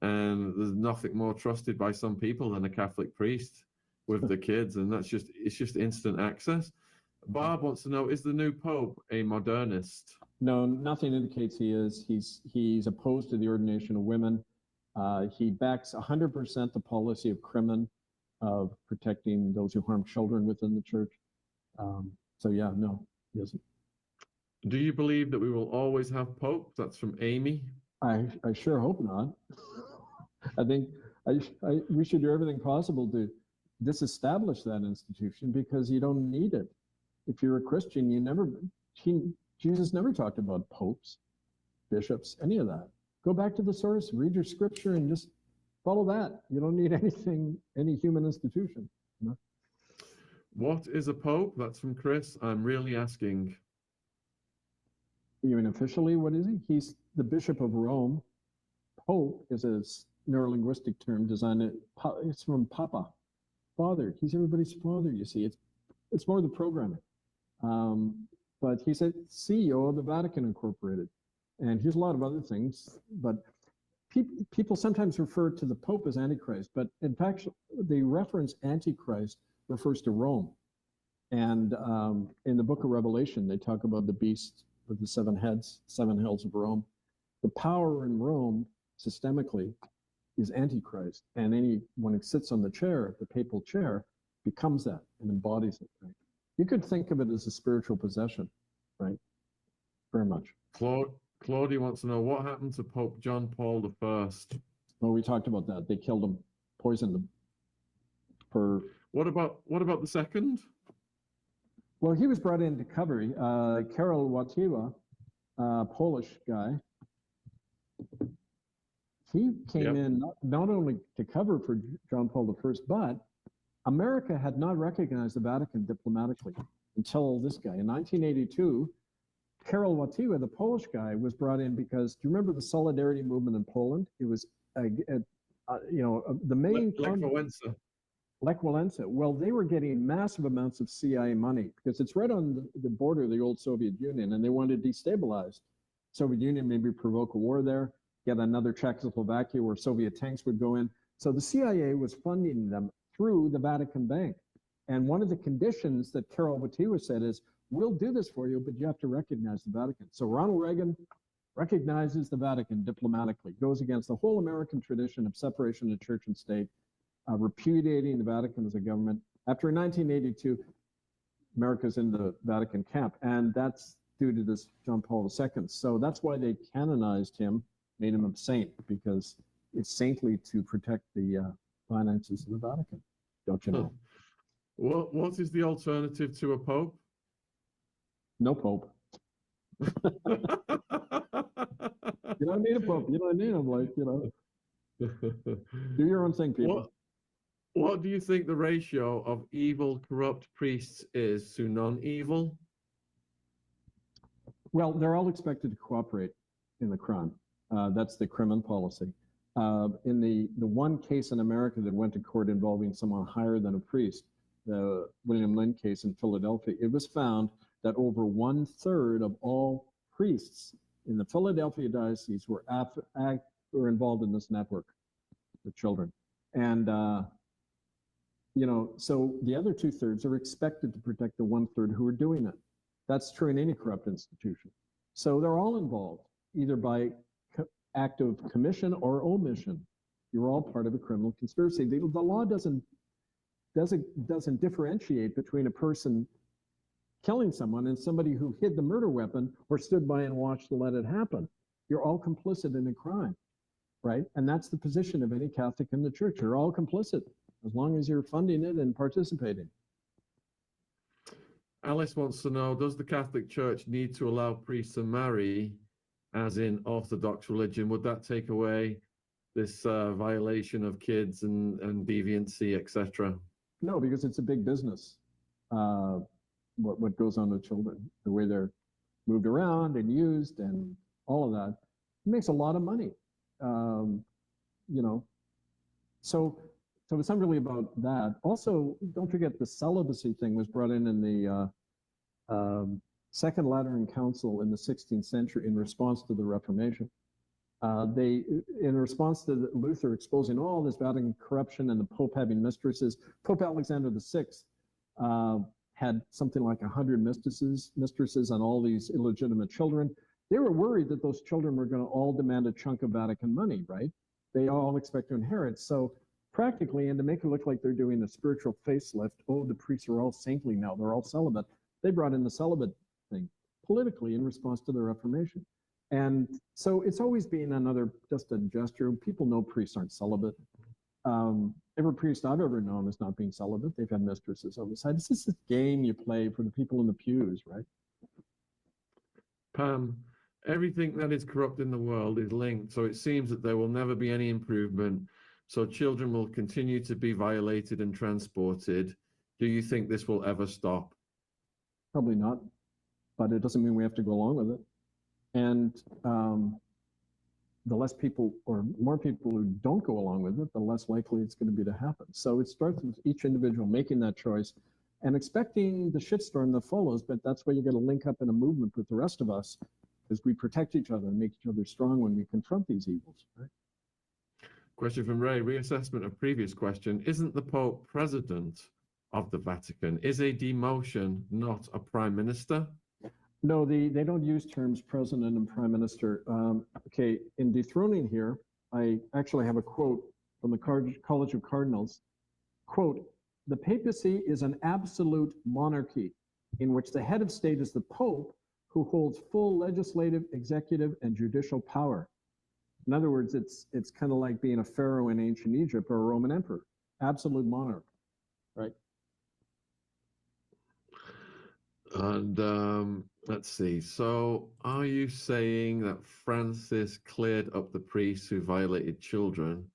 and there's nothing more trusted by some people than a Catholic priest with the kids, and it's just instant access. Bob wants to know, is the new Pope a modernist? No, nothing indicates he is. He's opposed to the ordination of women. He backs 100% the policy of Crimen, of protecting those who harm children within the church. So yeah, no, he isn't. Do you believe that we will always have Pope? That's from Amy. I sure hope not. I think we should do everything possible to disestablish that institution, because you don't need it. If you're a Christian, Jesus never talked about popes, bishops, any of that. Go back to the source, read your scripture, and just follow that. You don't need any human institution. What is a pope? That's from Chris. I'm really asking. You mean officially, what is he? He's the Bishop of Rome. Pope is a neurolinguistic term designed, it's from Papa, father. He's everybody's father, you see. It's more the programming. But he's a CEO of the Vatican Incorporated. And here's a lot of other things, but people sometimes refer to the Pope as Antichrist, but in fact, the reference Antichrist refers to Rome. And in the book of Revelation, they talk about the beast with the 7 heads, 7 hells of Rome. The power in Rome, systemically, is Antichrist. And when it sits on the chair, the papal chair, becomes that and embodies it. Right? You could think of it as a spiritual possession, right? Very much. Claudia wants to know, what happened to Pope John Paul I? Well, we talked about that. They killed him, poisoned him. What about the second? Well, he was brought in to cover. Karol Wojtyła, Polish guy. He came in not only to cover for John Paul I, but America had not recognized the Vatican diplomatically until this guy. In 1982, Karol Wojtyła, the Polish guy, was brought in because, do you remember the Solidarity movement in Poland? It was the main Lech Wałęsa. Lech Walesa, well, they were getting massive amounts of CIA money because it's right on the border of the old Soviet Union, and they wanted to destabilize Soviet Union, maybe provoke a war there, get another Czechoslovakia where Soviet tanks would go in. So the CIA was funding them through the Vatican Bank. And one of the conditions that Karol Wojtyła said is, we'll do this for you, but you have to recognize the Vatican. So Ronald Reagan recognizes the Vatican diplomatically, goes against the whole American tradition of separation of church and state, repudiating the Vatican as a government. After 1982, America's in the Vatican camp, and that's due to this John Paul II. So that's why they canonized him, made him a saint, because it's saintly to protect the finances of the Vatican, don't you know? What is the alternative to a pope? No pope. You don't need a pope. You don't need him, do your own thing, people. What do you think the ratio of evil, corrupt priests is to non-evil? Well, they're all expected to cooperate in the crime. That's the Kremlin policy. In the one case in America that went to court involving someone higher than a priest, the William Lynn case in Philadelphia, it was found that over 1/3 of all priests in the Philadelphia diocese were involved in this network with children. And so the other 2/3 are expected to protect the 1/3 who are doing it. That's true in any corrupt institution. So they're all involved, either by act of commission or omission. You're all part of a criminal conspiracy. The law doesn't differentiate between a person killing someone and somebody who hid the murder weapon or stood by and watched to let it happen. You're all complicit in a crime, right? And that's the position of any Catholic in the church. You're all complicit, as long as you're funding it and participating. Alice wants to know, does the Catholic Church need to allow priests to marry, as in Orthodox religion? Would that take away this violation of kids and deviancy, etc.? No, because it's a big business. What goes on with children, the way they're moved around and used and all of that, it makes a lot of money. So it's not really about that. Also, don't forget the celibacy thing was brought in the Second Lateran Council in the 16th century in response to the Reformation. In response to Luther exposing all this Vatican corruption and the Pope having mistresses, Pope Alexander VI had something like 100 mistresses and all these illegitimate children. They were worried that those children were going to all demand a chunk of Vatican money, right? They all expect to inherit. So practically, and to make it look like they're doing a spiritual facelift, the priests are all saintly now, they're all celibate. They brought in the celibate thing politically in response to the Reformation. And so it's always been just a gesture. People know priests aren't celibate. Every priest I've ever known is not being celibate. They've had mistresses on the side. It's just a game you play for the people in the pews, right? Pam, everything that is corrupt in the world is linked, so it seems that there will never be any improvement. So children will continue to be violated and transported. Do you think this will ever stop? Probably not, but it doesn't mean we have to go along with it. And the less people or more people who don't go along with it, the less likely it's going to be to happen. So it starts with each individual making that choice and expecting the shitstorm that follows, but that's why you got to link up in a movement with the rest of us, because we protect each other and make each other strong when we confront these evils, right? Question from Ray, reassessment of previous question. Isn't the Pope president of the Vatican? Is a demotion not a prime minister? No, they don't use terms president and prime minister. Okay, in dethroning here, I actually have a quote from the College of Cardinals. Quote, "The papacy is an absolute monarchy in which the head of state is the Pope, who holds full legislative, executive, and judicial power." In other words, it's kind of like being a pharaoh in ancient Egypt or a Roman emperor, absolute monarch, right? And let's see. So are you saying that Francis cleared up the priests who violated children?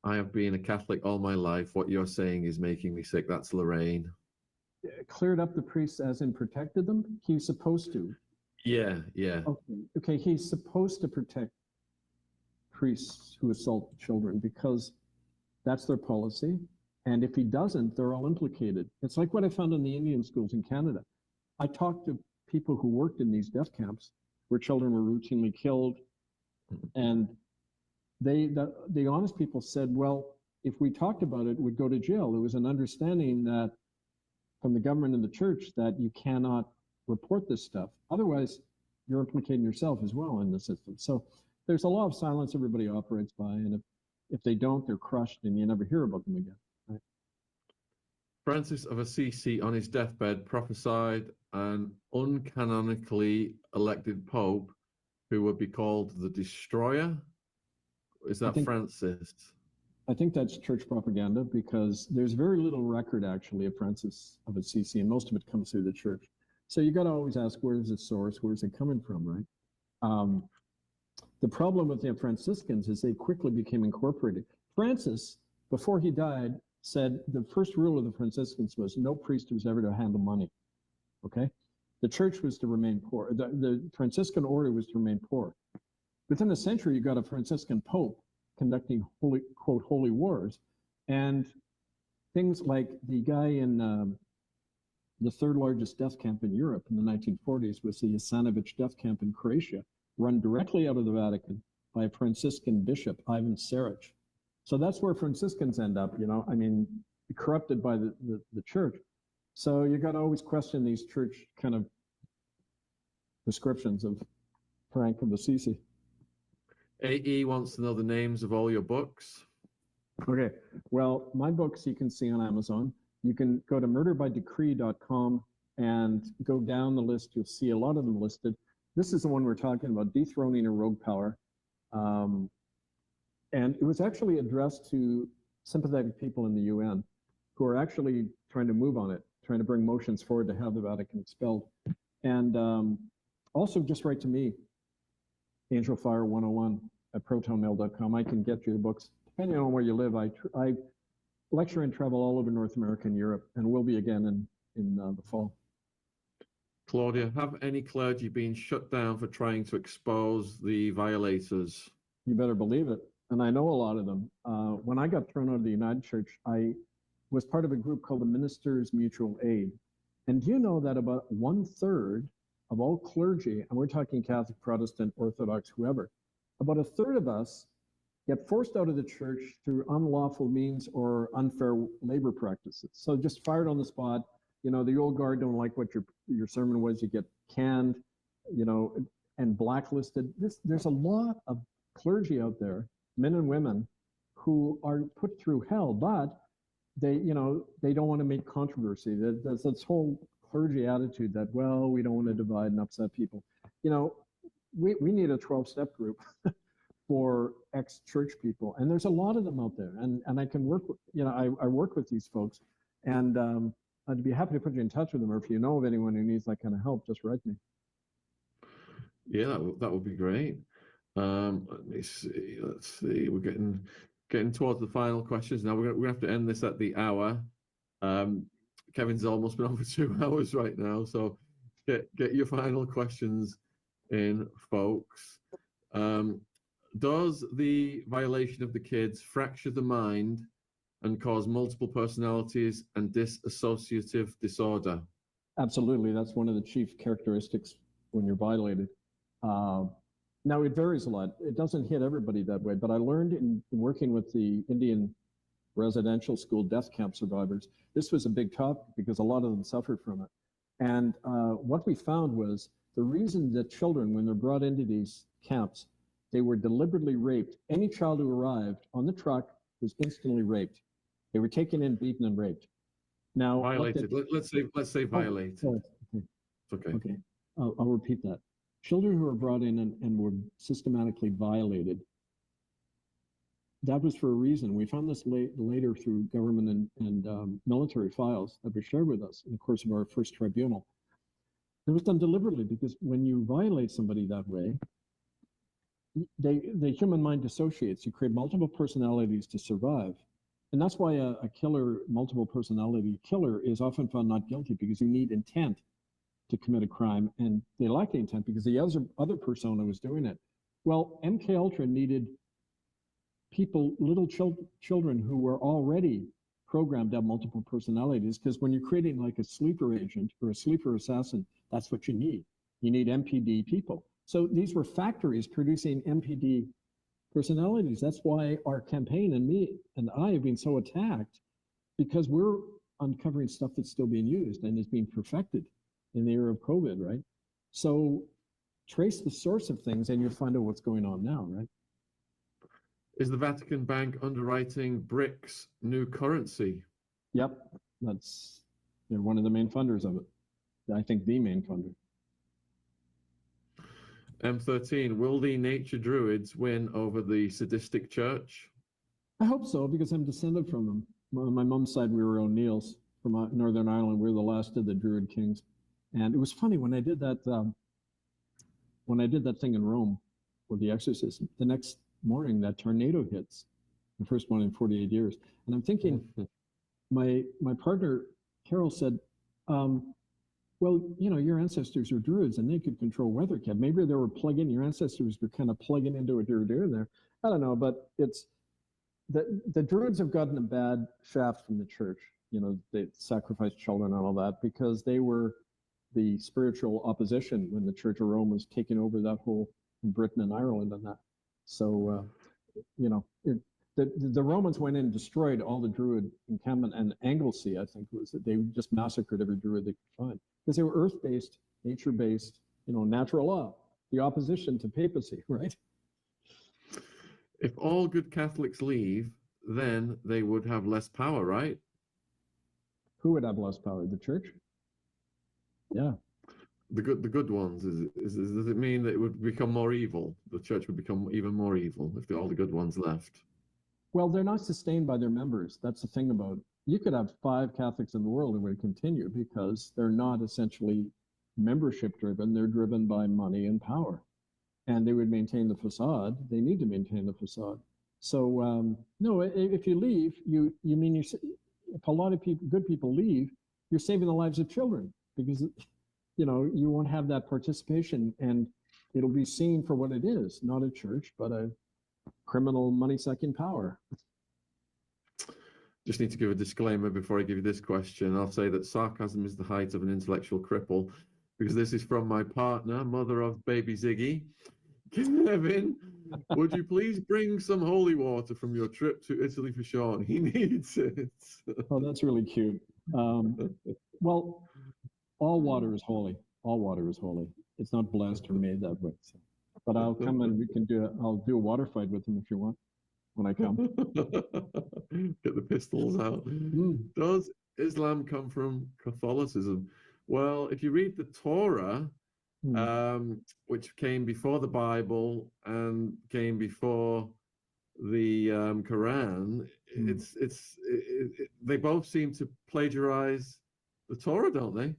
I have been a Catholic all my life. What you're saying is making me sick. That's Lorraine. Cleared up the priests as in protected them? He's supposed to. Yeah. Okay, he's supposed to protect priests who assault children because that's their policy. And if he doesn't, they're all implicated. It's like what I found in the Indian schools in Canada. I talked to people who worked in these death camps where children were routinely killed. And the honest people said, well, if we talked about it, we'd go to jail. There was an understanding that from the government and the church that you cannot report this stuff. Otherwise, you're implicating yourself as well in the system. So there's a law of silence everybody operates by. And if they don't, they're crushed and you never hear about them again. Right? Francis of Assisi on his deathbed prophesied an uncanonically elected pope who would be called the Destroyer. Is that Francis? I think that's church propaganda because there's very little record actually of Francis of Assisi, and most of it comes through the church. So you got to always ask, where's the source? Where's it coming from, right? The problem with the Franciscans is they quickly became incorporated. Francis, before he died, said the first rule of the Franciscans was no priest was ever to handle money. Okay, the church was to remain poor. The Franciscan order was to remain poor. Within a century, you got a Franciscan pope conducting holy wars, and things like the guy in the third largest death camp in Europe in the 1940s was the Jasenovac death camp in Croatia, run directly out of the Vatican by a Franciscan bishop, Ivan Saric. So that's where Franciscans end up, you know, I mean, corrupted by the church. So you got to always question these church kind of descriptions of Frank of Assisi. AE wants to know the names of all your books. Okay, well, my books you can see on Amazon. You can go to murderbydecree.com and go down the list. You'll see a lot of them listed. This is the one we're talking about, Dethroning a Rogue Power. And it was actually addressed to sympathetic people in the UN who are actually trying to move on it, trying to bring motions forward to have the Vatican expelled. And also just write to me, angelfire101 at protonmail.com. I can get you the books. Depending on where you live, I lecture and travel all over North America and Europe, and will be again in the fall. Claudia, have any clergy been shut down for trying to expose the violators? You better believe it. And I know a lot of them. When I got thrown out of the United Church, I was part of a group called the Ministers Mutual Aid. And do you know that about 1/3 of all clergy, and we're talking Catholic, Protestant, Orthodox, whoever, about 1/3 of us get forced out of the church through unlawful means or unfair labor practices. So just fired on the spot. You know, the old guard don't like what your sermon was, you get canned, you know, and blacklisted. There's a lot of clergy out there, men and women, who are put through hell, but they don't want to make controversy. There's this whole clergy attitude that, well, we don't want to divide and upset people. You know, we need a 12-step group for ex-church people, and there's a lot of them out there. And I can work with, you know, I work with these folks, and I'd be happy to put you in touch with them, or if you know of anyone who needs that kind of help, just write me. Yeah, that would be great. Let me see. Let's see. We're getting towards the final questions now. We're gonna have to end this at the hour. Kevin's almost been on for 2 hours right now, so get your final questions in, folks. Does the violation of the kids fracture the mind and cause multiple personalities and dissociative disorder? Absolutely. That's one of the chief characteristics when you're violated. Now, it varies a lot. It doesn't hit everybody that way, but I learned in working with the Indian residential school death camp survivors, this was a big topic because a lot of them suffered from it. And what we found was the reason that children, when they're brought into these camps, they were deliberately raped. Any child who arrived on the truck was instantly raped. They were taken in, beaten, and raped. Now, violated. Let's say violated. Oh, okay. Okay. Okay. I'll repeat that. Children who were brought in and were systematically violated, that was for a reason. We found this later through government and military files that were shared with us in the course of our first tribunal. It was done deliberately because when you violate somebody that way, the human mind dissociates. You create multiple personalities to survive. And that's why a killer, multiple personality killer, is often found not guilty, because you need intent to commit a crime, and they lack the intent because the other persona was doing it. Well, MK Ultra needed people, little children who were already programmed to have multiple personalities, because when you're creating like a sleeper agent or a sleeper assassin, that's what you need. You need MPD people. So these were factories producing MPD personalities. That's why our campaign and me and I have been so attacked, because we're uncovering stuff that's still being used and is being perfected in the era of COVID, right? So trace the source of things and you'll find out what's going on now, right? Is the Vatican Bank underwriting BRICS new currency? Yep, they're one of the main funders of it. I think the main funder. M13, will the nature druids win over the sadistic church? I hope so, because I'm descended from them. On my mom's side, we were O'Neills from Northern Ireland. We were the last of the Druid kings. And it was funny when I did that thing in Rome with the exorcism, the next morning that tornado hits, the first one in 48 years. And I'm thinking, my partner, Carol, said, well, you know, your ancestors were Druids and they could control weather, Kev. Maybe they were plugging, your ancestors were kind of plugging into a Druid there. I don't know, but it's, the Druids have gotten a bad shaft from the church. You know, they sacrificed children and all that because they were the spiritual opposition when the Church of Rome was taking over that whole in Britain and Ireland and that. So, you know, the Romans went in and destroyed all the Druid encampment, and Anglesey, I think, was that they just massacred every Druid they could find because they were earth-based, nature-based, you know, natural law, the opposition to papacy, right? If all good Catholics leave, then they would have less power, right? Who would have less power? The church? Yeah. The good ones. Does it mean that it would become more evil? The church would become even more evil if all the good ones left? Well, they're not sustained by their members. That's the thing about it. You could have 5 Catholics in the world and would continue because they're not essentially membership driven. They're driven by money and power. And they would maintain the facade. They need to maintain the facade. So no, if you leave, you mean if a lot of people, good people leave, you're saving the lives of children because, you know, you won't have that participation and it'll be seen for what it is, not a church, but a criminal money-sucking power. Just need to give a disclaimer before I give you this question. I'll say that sarcasm is the height of an intellectual cripple, because this is from my partner, mother of baby Ziggy. Kevin, would you please bring some holy water from your trip to Italy for Shaun? He needs it. Oh, that's really cute. Well, all water is holy. All water is holy. It's not blessed or made that way. So. But I'll come and we can I'll do a water fight with him if you want when I come. Get the pistols out. Does Islam come from Catholicism? Well, if you read the Torah, which came before the Bible and came before the Quran, they both seem to plagiarize the Torah, don't they?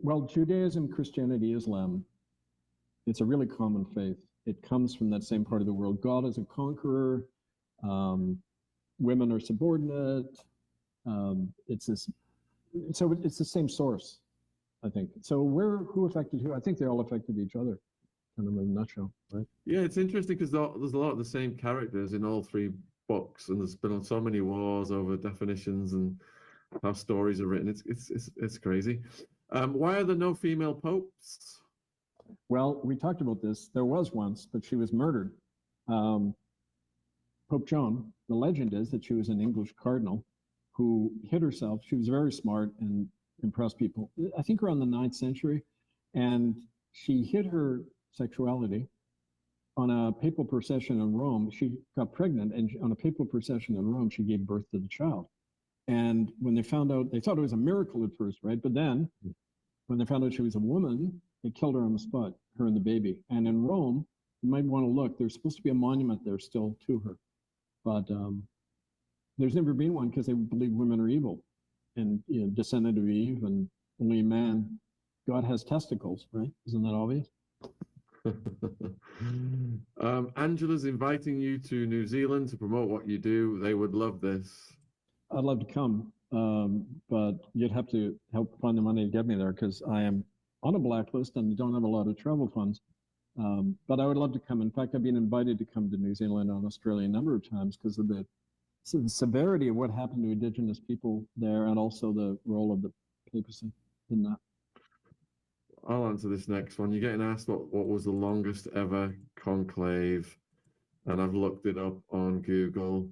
Well, Judaism, Christianity, Islam, it's a really common faith. It comes from that same part of the world. God is a conqueror. Women are subordinate. It's the same source, I think. So who affected who? I think they all affected each other, kind of in a nutshell, right? Yeah, it's interesting because there's a lot of the same characters in all 3 books, and there's been so many wars over definitions and how stories are written. It's crazy. Why are there no female popes? Well, we talked about this. There was once, but she was murdered. Pope Joan, the legend is that she was an English cardinal who hid herself. She was very smart and impressed people, I think around the 9th century. And she hid her sexuality on a papal procession in Rome. She got pregnant, and on a papal procession in Rome, she gave birth to the child. And when they found out, they thought it was a miracle at first, right? But then when they found out she was a woman, they killed her on the spot, her and the baby. And in Rome, you might want to look, there's supposed to be a monument there still to her. But there's never been one because they believe women are evil and, you know, descendant of Eve and only man. God has testicles, right? Isn't that obvious? Angela's inviting you to New Zealand to promote what you do. They would love this. I'd love to come, but you'd have to help find the money to get me there because I am on a blacklist and don't have a lot of travel funds. But I would love to come. In fact, I've been invited to come to New Zealand and Australia a number of times because of the severity of what happened to Indigenous people there, and also the role of the papacy in that. I'll answer this next one. You're getting asked what was the longest ever conclave, and I've looked it up on Google,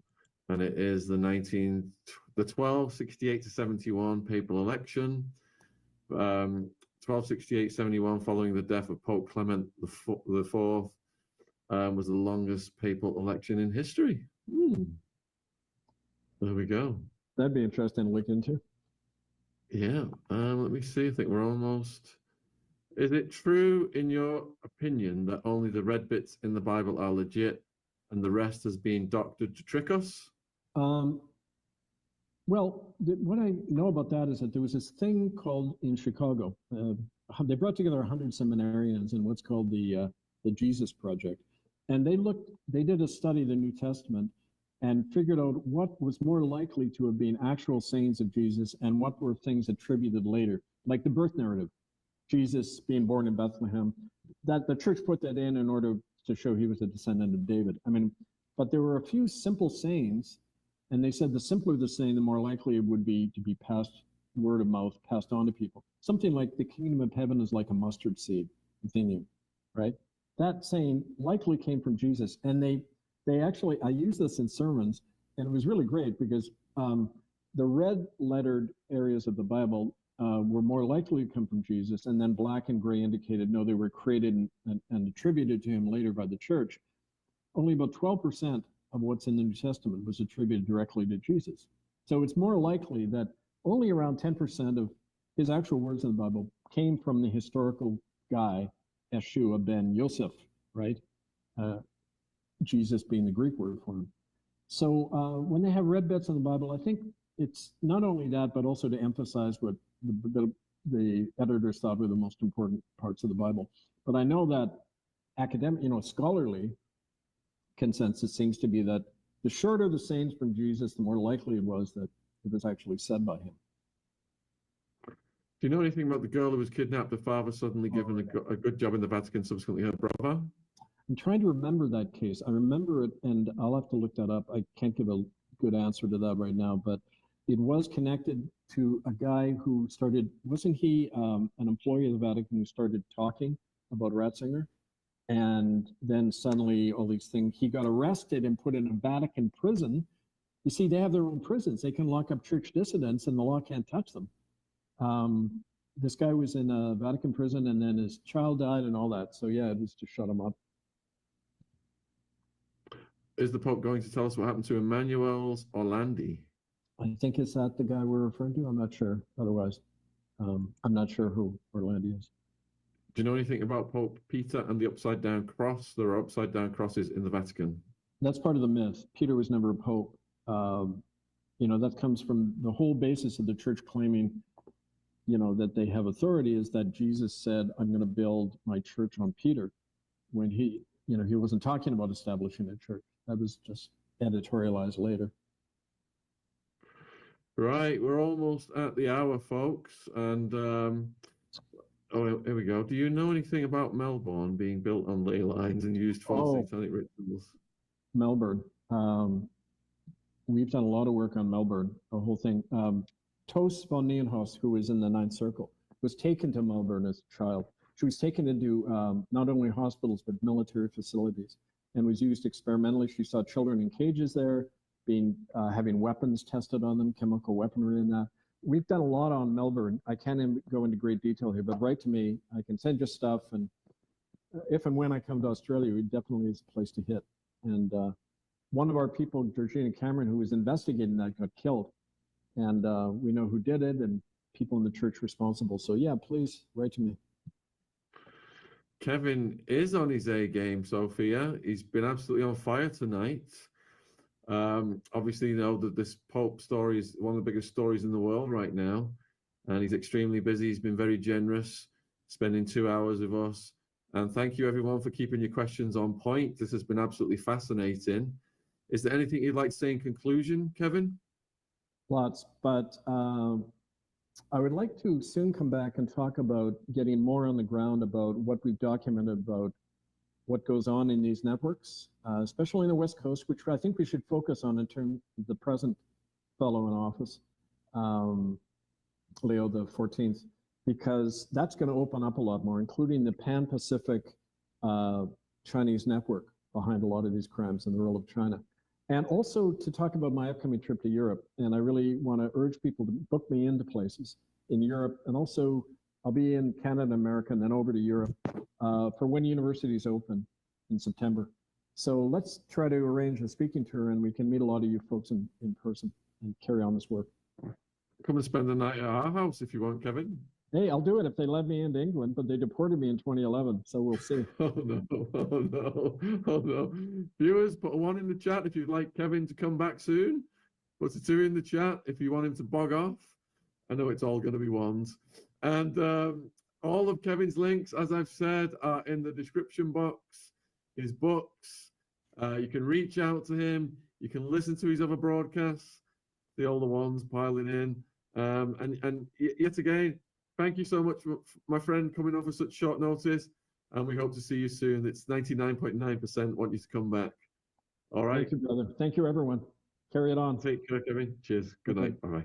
and it is the 1268 to 71 papal election. 1268-71, following the death of Pope Clement the Fourth, was the longest papal election in history. There we go. That'd be interesting to look into. Yeah. Let me see. I think we're almost. Is it true, in your opinion, that only the red bits in the Bible are legit and the rest has been doctored to trick us? Well, what I know about that is that there was this thing called in Chicago. They brought together 100 seminarians in what's called the Jesus Project, and they did a study of the New Testament and figured out what was more likely to have been actual sayings of Jesus and what were things attributed later, like the birth narrative, Jesus being born in Bethlehem. That the church put that in order to show he was a descendant of David. I mean, but there were a few simple sayings. And they said the simpler the saying, the more likely it would be to be passed, word of mouth, passed on to people. Something like the kingdom of heaven is like a mustard seed within you, right? That saying likely came from Jesus. And they actually, I use this in sermons, and it was really great because the red lettered areas of the Bible were more likely to come from Jesus, and then black and gray indicated, no, they were created and attributed to him later by the church. Only about 12% of what's in the New Testament was attributed directly to Jesus. So it's more likely that only around 10% of his actual words in the Bible came from the historical guy, Yeshua ben Yosef, right? Jesus being the Greek word for him. So when they have red bits in the Bible, I think it's not only that, but also to emphasize what the editors thought were the most important parts of the Bible. But I know that academic, scholarly consensus seems to be that the shorter the sayings from Jesus, the more likely it was that it was actually said by him. Do you know anything about the girl who was kidnapped, the father suddenly given a good job in the Vatican, subsequently her brother? I'm trying to remember that case. I remember it, and I'll have to look that up. I can't give a good answer to that right now, but it was connected to a guy who started, wasn't he an employee of the Vatican who started talking about Ratzinger? And then suddenly all these things, he got arrested and put in a Vatican prison. You see, they have their own prisons. They can lock up church dissidents and the law can't touch them. This guy was in a Vatican prison and then his child died and all that. So yeah, it was to shut him up. Is the Pope going to tell us what happened to Emmanuel's Orlandi? I think is that the guy we're referring to? I'm not sure. Otherwise, I'm not sure who Orlandi is. Do you know anything about Pope Peter and the upside down cross? There are upside down crosses in the Vatican. That's part of the myth. Peter was never a pope. That comes from the whole basis of the church claiming, that they have authority is that Jesus said, I'm going to build my church on Peter, when he wasn't talking about establishing a church. That was just editorialized later. Right, we're almost at the hour, folks. And here we go. Do you know anything about Melbourne being built on ley lines and used for satanic rituals? Melbourne. We've done a lot of work on Melbourne, the whole thing. Toos von Nieuwenhuis, who was in the Ninth Circle, was taken to Melbourne as a child. She was taken into not only hospitals, but military facilities, and was used experimentally. She saw children in cages there, having weapons tested on them, chemical weaponry and that. We've done a lot on Melbourne. I can't go into great detail here, but write to me. I can send you stuff, and if and when I come to Australia, it definitely is a place to hit. And one of our people, Georgina Cameron, who was investigating that, got killed. And we know who did it and people in the church responsible. So yeah, please write to me. Kevin is on his A game, Sophia. He's been absolutely on fire tonight. Obviously, that this Pope story is one of the biggest stories in the world right now. And he's extremely busy. He's been very generous, spending 2 hours with us. And thank you, everyone, for keeping your questions on point. This has been absolutely fascinating. Is there anything you'd like to say in conclusion, Kevin? Lots, but I would like to soon come back and talk about getting more on the ground about what we've documented about what goes on in these networks, especially in the West Coast, which I think we should focus on in terms of the present fellow in office, Leo the 14th, because that's going to open up a lot more, including the Pan-Pacific Chinese network behind a lot of these crimes and the role of China. And also to talk about my upcoming trip to Europe. And I really want to urge people to book me into places in Europe. And also I'll be in Canada, America, and then over to Europe for when universities open in September. So let's try to arrange a speaking tour and we can meet a lot of you folks in person and carry on this work. Come and spend the night at our house if you want, Kevin. Hey, I'll do it if they let me into England, but they deported me in 2011, so we'll see. Oh no, oh no, oh no. Viewers, put a 1 in the chat if you'd like Kevin to come back soon. Put a 2 in the chat if you want him to bog off. I know it's all going to be 1s. And all of Kevin's links, as I've said, are in the description box. His books. You can reach out to him. You can listen to his other broadcasts, the older ones piling in. And yet again, thank you so much, my friend, coming over such short notice. And we hope to see you soon. It's 99.9% want you to come back. All right. Thank you, brother. Thank you, everyone. Carry it on. Take care, Kevin. Cheers. Good night. Bye-bye.